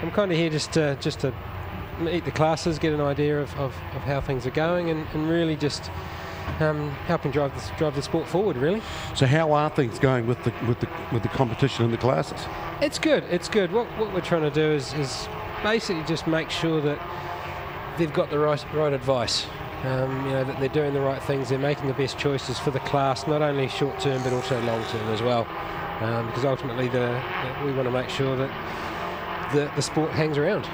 I'm kind of here just to meet the classes, get an idea of how things are going, and really just helping drive the sport forward, really. So how are things going with the competition and the classes? It's good. It's good. What we're trying to do is basically just make sure that they've got the right advice. You know, that they're doing the right things. They're making the best choices for the class, not only short term but also long term as well. Because ultimately, we want to make sure that the sport hangs around.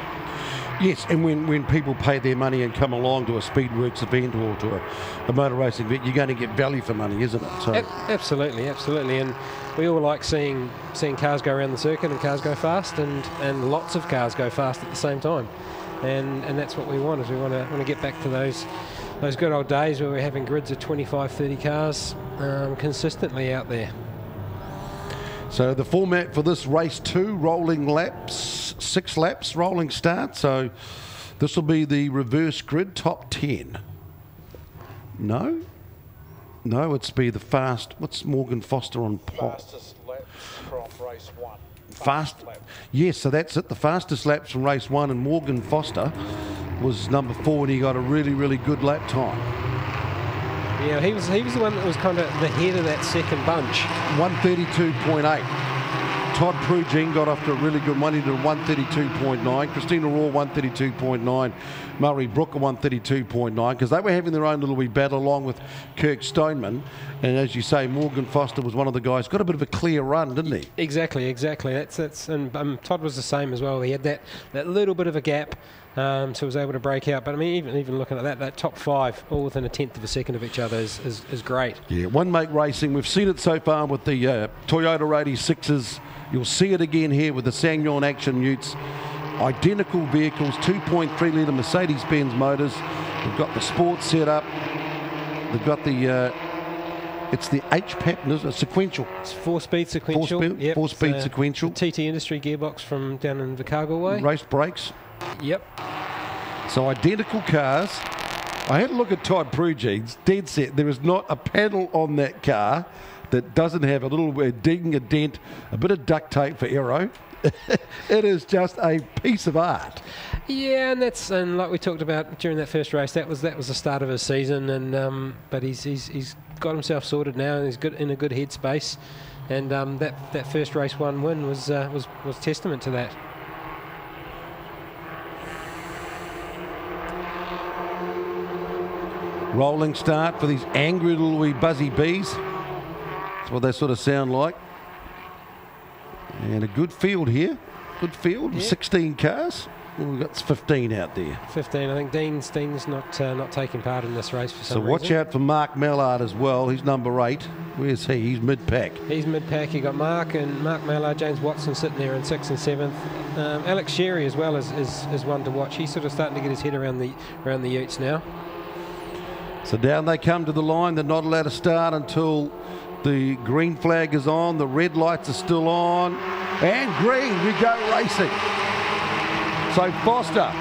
Yes, and when people pay their money and come along to a SpeedWorks event or to a motor racing event, you're going to get value for money, isn't it? So absolutely, and we all like seeing cars go around the circuit and cars go fast, and lots of cars go fast at the same time, and that's what we want. Is we want to get back to those good old days where we're having grids of 25, 30 cars consistently out there. So the format for this race 2, rolling laps, 6 laps, rolling start. So this will be the reverse grid, top 10. No, it's be the fast. What's Morgan Foster on pole? Fastest laps from race 1. Fast. Yes, so that's it. The fastest laps from race 1, and Morgan Foster was number 4, and he got a really, really good lap time. Yeah, he was the one that was kind of the head of that second bunch. 132.8. Todd Prugin got off to a really good one. He did 132.9. Christina Raw 132.9. Murray Brooker 132.9, because they were having their own little wee battle along with Kirk Stoneman. And as you say, Morgan Foster was one of the guys. Got a bit of a clear run, didn't he? Exactly. That's and Todd was the same as well. He had that little bit of a gap. So he was able to break out. But I mean, even looking at that top 5, all within a tenth of a second of each other is great. Yeah, one make racing. We've seen it so far with the Toyota 86s. You'll see it again here with the Sangyon Action Utes. Identical vehicles, 2.3 litre Mercedes-Benz motors. They've got the sports set up. They've got the it's the H pattern, isn't it? Sequential. It's 4-speed sequential. 4-speed sequential. The TT Industry gearbox from down in Vicargo way. Race brakes. Yep. So identical cars. I had a look at Todd Prugin's, dead set. There is not a panel on that car that doesn't have a little ding, a dent, a bit of duct tape for aero, It is just a piece of art. Yeah, and like we talked about during that first race, that was the start of his season, and but he's got himself sorted now, and he's in a good headspace, and that first race 1 win was testament to that. Rolling start for these angry little wee buzzy bees. That's what they sort of sound like. And a good field here. Good field. Yeah. 16 cars. Well, we've got 15 out there. 15. I think Dean's not taking part in this race for some reason. So watch out for Mark Mallard as well. He's number 8. Where's he? He's mid-pack. He's mid-pack. You got Mark Mallard, James Watson sitting there in 6th and 7th. Alex Sherry as well is one to watch. He's sort of starting to get his head around the utes now. So down they come to the line. They're not allowed to start until the green flag is on. The red lights are still on. And green, we go racing. So Foster,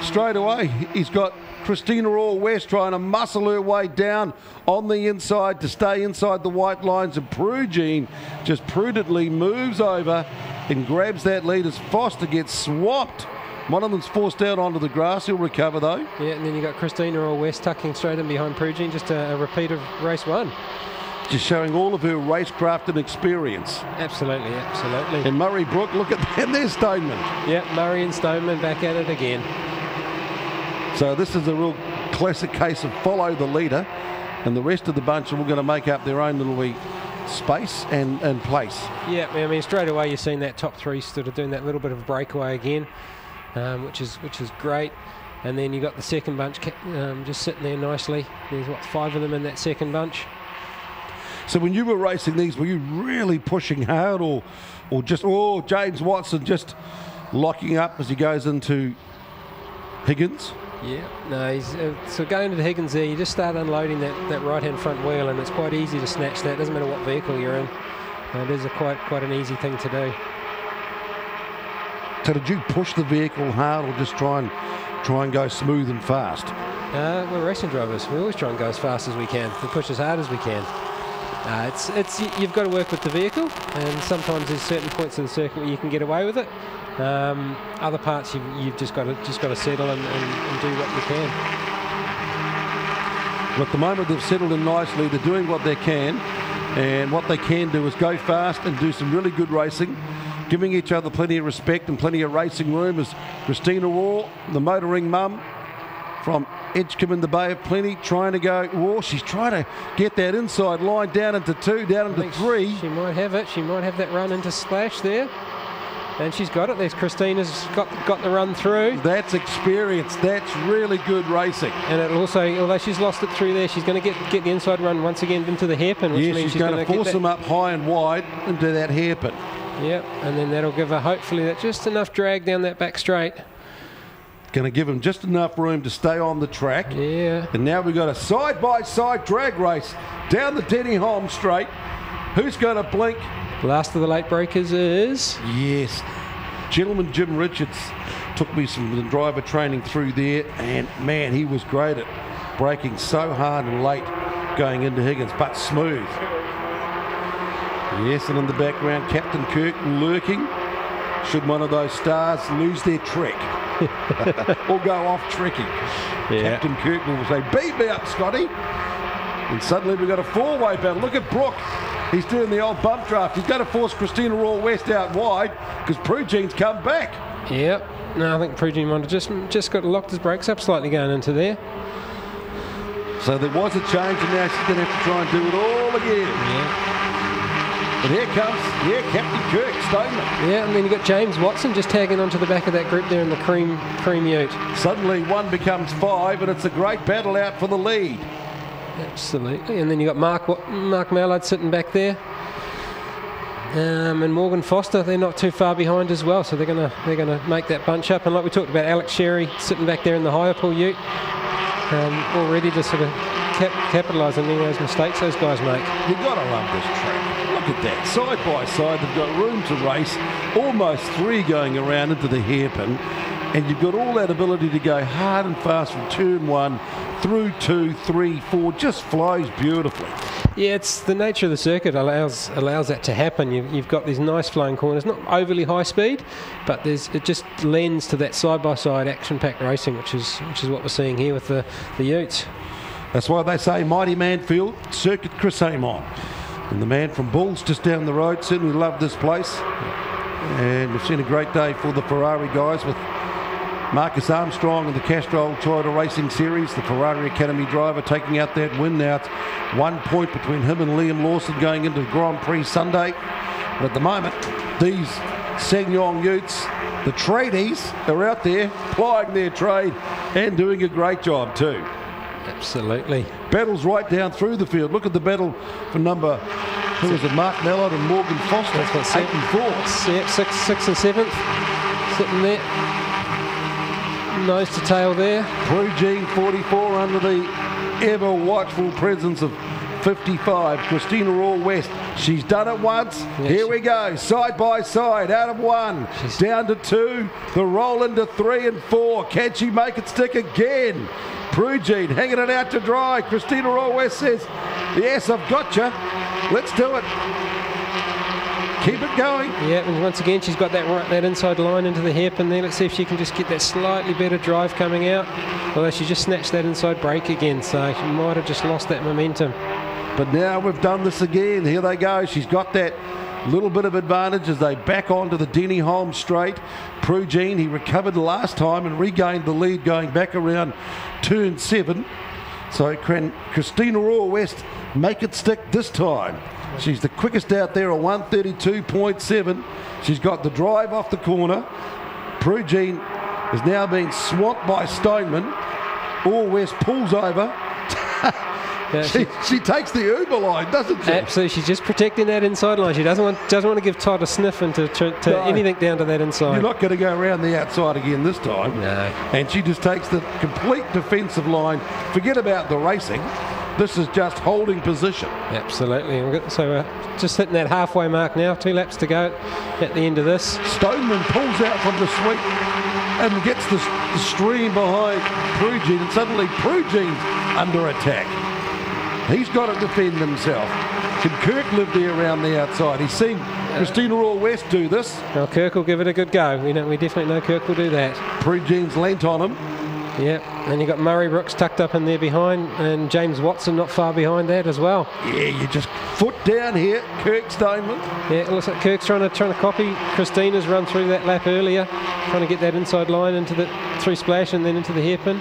straight away, he's got Christina Orr West trying to muscle her way down on the inside to stay inside the white lines. And Prugine just prudently moves over and grabs that lead as Foster gets swamped. One of them's forced out onto the grass. He'll recover, though. Yeah, and then you got Christina Orr West tucking straight in behind Prugine. Just a repeat of race 1. Just showing all of her racecraft and experience. Absolutely, absolutely. And Murray Brook, look at that, and there's Stoneman. Yep, Murray and Stoneman back at it again. So this is a real classic case of follow the leader, and the rest of the bunch are all going to make up their own little wee space and place. Yeah, I mean, straight away you're seeing that top 3 sort of doing that little bit of a breakaway again, which is great. And then you got the second bunch just sitting there nicely. There's 5 of them in that second bunch. So when you were racing these, were you really pushing hard, or just James Watson just locking up as he goes into Higgins? Yeah, no, he's so going into Higgins there. You just start unloading that right-hand front wheel, and it's quite easy to snatch that. Doesn't matter what vehicle you're in. It is quite an easy thing to do. So did you push the vehicle hard, or just try and go smooth and fast? We're racing drivers. We always try and go as fast as we can. We push as hard as we can. You've got to work with the vehicle, and sometimes there's certain points of the circuit where you can get away with it. Other parts you've just got to settle and do what you can. Well, at the moment they've settled in nicely. They're doing what they can, and what they can do is go fast and do some really good racing, giving each other plenty of respect and plenty of racing room. As Christina Raw, the motoring mum from Edgecombe in the Bay of Plenty, trying to go. Oh, she's trying to get that inside line down into 2, down into 3. She might have it. She might have that run into Splash there. And she's got it. There's Christina's got the run through. That's experience. That's really good racing. And it also, although she's lost it through there, she's going to get the inside run once again into the hairpin, which means she's going to force them up high and wide into that hairpin. Yep, and then that'll give her hopefully that just enough drag down that back straight. Going to give them just enough room to stay on the track. Yeah. And now we've got a side-by-side drag race down the Denny-Holm straight. Who's going to blink? Last of the late breakers is... Yes. Gentleman Jim Richards took me some driver training through there, and man, he was great at braking so hard and late going into Higgins, but smooth. Yes, and in the background, Captain Kirk lurking. Should one of those stars lose their trick or go off trekking, Captain Kirk will say, beat me up, Scotty. And suddenly we've got a 4-way battle. Look at Brooke. He's doing the old bump draft. He's going to force Christina Raw West out wide because Prugine's come back. Yep. No, I think Prugine might have just got locked his brakes up slightly going into there. So there was a change, and now she's going to have to try and do it all again. Yeah. But here comes, Captain Kirk, Stoneman. Yeah, and then you've got James Watson just tagging onto the back of that group there in the cream ute. Suddenly 1 becomes 5, and it's a great battle out for the lead. Absolutely. And then you've got Mark Mallard sitting back there. And Morgan Foster, they're not too far behind as well, so they're gonna make that bunch up. And like we talked about, Alex Sherry sitting back there in the higher pull ute, all ready to sort of capitalise on any of those mistakes those guys make. You've got to love this track. Look at that, side by side, they've got room to race, almost 3 going around into the hairpin, and you've got all that ability to go hard and fast from turn 1 through 2, 3, 4, just flows beautifully. Yeah, it's the nature of the circuit allows that to happen. You've got these nice flowing corners, not overly high speed, but it just lends to that side-by-side action-packed racing, which is what we're seeing here with the Utes. That's why they say mighty Manfeild, Circuit Chris Amon. And the man from Bulls just down the road certainly loved this place. And we've seen a great day for the Ferrari guys with Marcus Armstrong and the Castrol Toyota Racing Series, the Ferrari Academy driver, taking out that win. Now it's 1 point between him and Liam Lawson going into the Grand Prix Sunday. But at the moment, these Ssangyong Utes, the tradies, are out there plying their trade and doing a great job too. Absolutely. Battles right down through the field. Look at the battle for number, who was it, Mark Mallard and Morgan Foster. That's 8 and 4. Yeah, 6th and 7th, sitting there. Nose to tail there. Prugene 44 under the ever watchful presence of 55. Christina Raw West. She's done it once. Yeah, here we go. Side by side. Out of 1. Down to 2. The roll into 3 and 4. Can she make it stick again? Prugene hanging it out to dry. Christina Raw West says, yes, I've got you. Let's do it. Keep it going. Yeah, and once again, she's got that inside line into the hairpin there. Let's see if she can just get that slightly better drive coming out. Although she just snatched that inside brake again, so she might have just lost that momentum. But now we've done this again. Here they go. She's got that little bit of advantage as they back onto the Denny Holmes straight. Prugene, he recovered last time and regained the lead going back around turn 7. So can Christina Raw West make it stick this time? She's the quickest out there at 132.7. She's got the drive off the corner. Prugene is now being swamped by Stoneman. Raw West pulls over. Yeah, she takes the Uber line, doesn't she? Absolutely. She's just protecting that inside line. She doesn't want to give Todd a sniff into no. Anything down to that inside. You're not going to go around the outside again this time. No. And she just takes the complete defensive line. Forget about the racing. This is just holding position. Absolutely. So we're just hitting that halfway mark now. 2 laps to go at the end of this. Stoneman pulls out from the sweep and gets the stream behind Prugene, and suddenly Prugene's under attack. He's got to defend himself. Can Kirk live there around the outside? He's seen Christina Raw West do this. Well, Kirk will give it a good go. We definitely know Kirk will do that. Prugene's lent on him. Yeah, and you've got Murray Brooks tucked up in there behind, and James Watson not far behind that as well. Yeah, you just foot down here, Kirk Stoneman. Yeah, it looks like Kirk's trying to copy Christina's run through that lap earlier, trying to get that inside line into the through splash and then into the hairpin.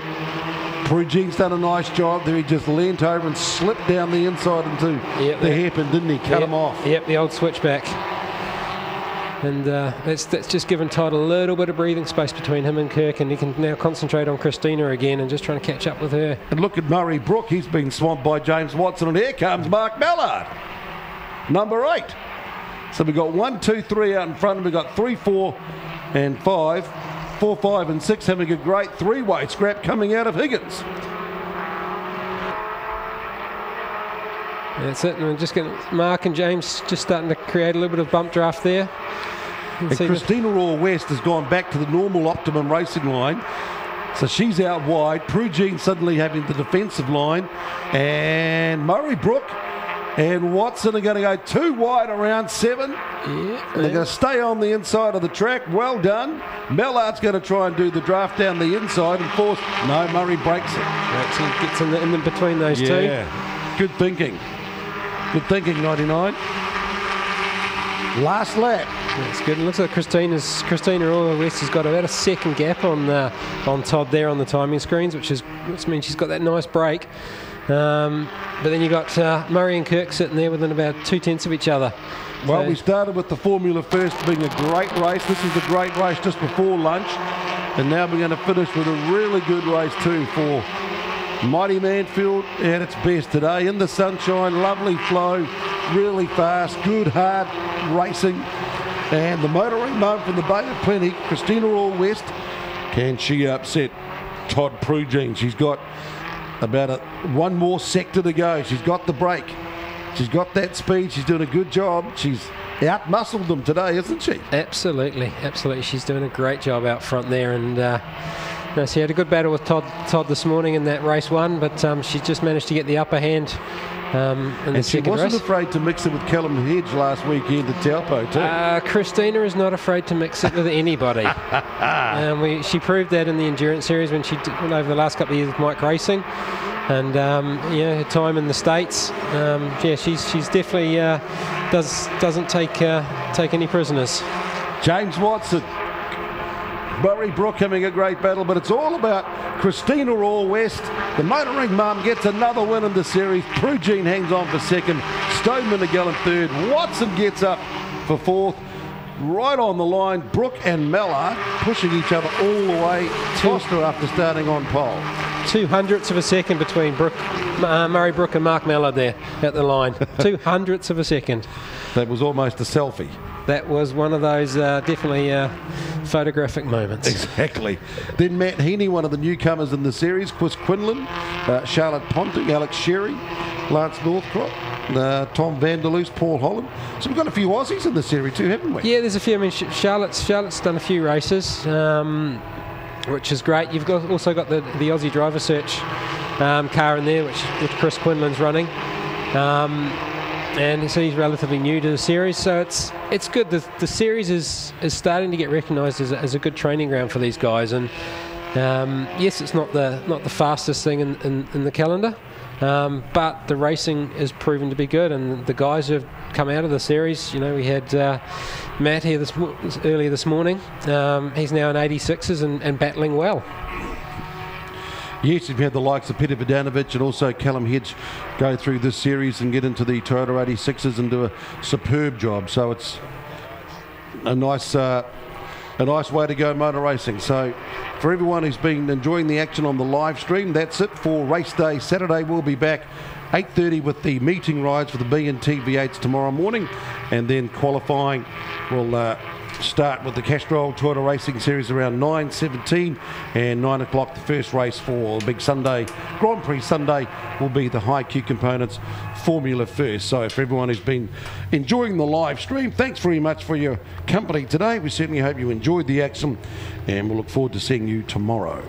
Prugene's done a nice job there. He just leant over and slipped down the inside into the hairpin, didn't he? Cut him off. Yep, the old switchback. And that's just given Todd a little bit of breathing space between him and Kirk, and he can now concentrate on Christina again and just trying to catch up with her. And look at Murray Brook. He's been swamped by James Watson, and here comes Mark Mallard, number 8. So we've got 1, 2, 3 out in front, and we've got 3, 4 and 5. 4, 5 and 6 having a great 3-way scrap coming out of Higgins. That's it, and we're just getting Mark and James just starting to create a little bit of bump draft there. And Christina Raw West has gone back to the normal optimum racing line. So she's out wide. Prugene suddenly having the defensive line. And Murray Brook and Watson are going to go 2 wide around 7. Yeah, and they're going to stay on the inside of the track. Well done. Mallard's going to try and do the draft down the inside and force. No, Murray breaks it. Actually gets in between those two. Yeah, good thinking. Good thinking, 99. Last lap. That's good. It looks like Christina Raw West has got about a second gap on Todd there on the timing screens, which means she's got that nice break. But then you got Murray and Kirk sitting there within about 2/10 of each other. Well, we started with the Formula First being a great race. This is a great race just before lunch. And now we're going to finish with a really good race too for mighty Manfeild at its best today. In the sunshine, lovely flow, really fast, good hard racing. And the motoring mum from the Bay of Plenty, Christina Raw West, can she upset Todd Prugene? She's got about 1 more sector to go. She's got the break. She's got that speed. She's doing a good job. She's out-muscled them today, isn't she? Absolutely, absolutely. She's doing a great job out front there, and No, she had a good battle with Todd this morning in that race 1, but she just managed to get the upper hand in the second race. And she wasn't afraid to mix it with Callum Hedge last weekend at Taupo too. Christina is not afraid to mix it with anybody. She proved that in the Endurance Series when she went over the last couple of years with Mike Racing. And her time in the States, she's definitely doesn't take any prisoners. James Watson, Burry Brook having a great battle, but it's all about Christina All-West. The motoring mum gets another win in the series. Prue Jean hangs on for second. Stoneman Miguel in third. Watson gets up for fourth. Right on the line, Brook and Mella pushing each other all the way. Foster after starting on pole. 0.02 of a second between Murray Brook and Mark Mella there at the line. 0.02 of a second. That was almost a selfie. That was one of those definitely photographic moments. Exactly. Then Matt Heaney, one of the newcomers in the series, Chris Quinlan, Charlotte Ponting, Alex Sherry, Lance Northcroft, Tom Vanderloos, Paul Holland. So we've got a few Aussies in the series too, haven't we? Yeah, there's a few. I mean, Charlotte's done a few races, which is great. You've also got the Aussie Driver Search car in there, which Chris Quinlan's running. And so he's relatively new to the series, so it's good. The series is starting to get recognised as a good training ground for these guys. And yes, it's not the fastest thing in the calendar, but the racing is proven to be good. And the guys who have come out of the series, we had Matt here earlier this morning. He's now in 86s and battling well. Yes, you've had the likes of Peter Vodanovic and also Callum Hedge go through this series and get into the Toyota 86s and do a superb job. So it's a nice way to go motor racing. So for everyone who's been enjoying the action on the live stream, that's it for race day Saturday. We'll be back 8:30 with the meeting rides for the B&T V8s tomorrow morning, and then qualifying will start with the Castrol Toyota Racing Series around 9:17, and 9 o'clock the first race for the big Sunday Grand Prix Sunday will be the High Q Components Formula First. So for everyone who's been enjoying the live stream, thanks very much for your company today. We certainly hope you enjoyed the action, and we'll look forward to seeing you tomorrow.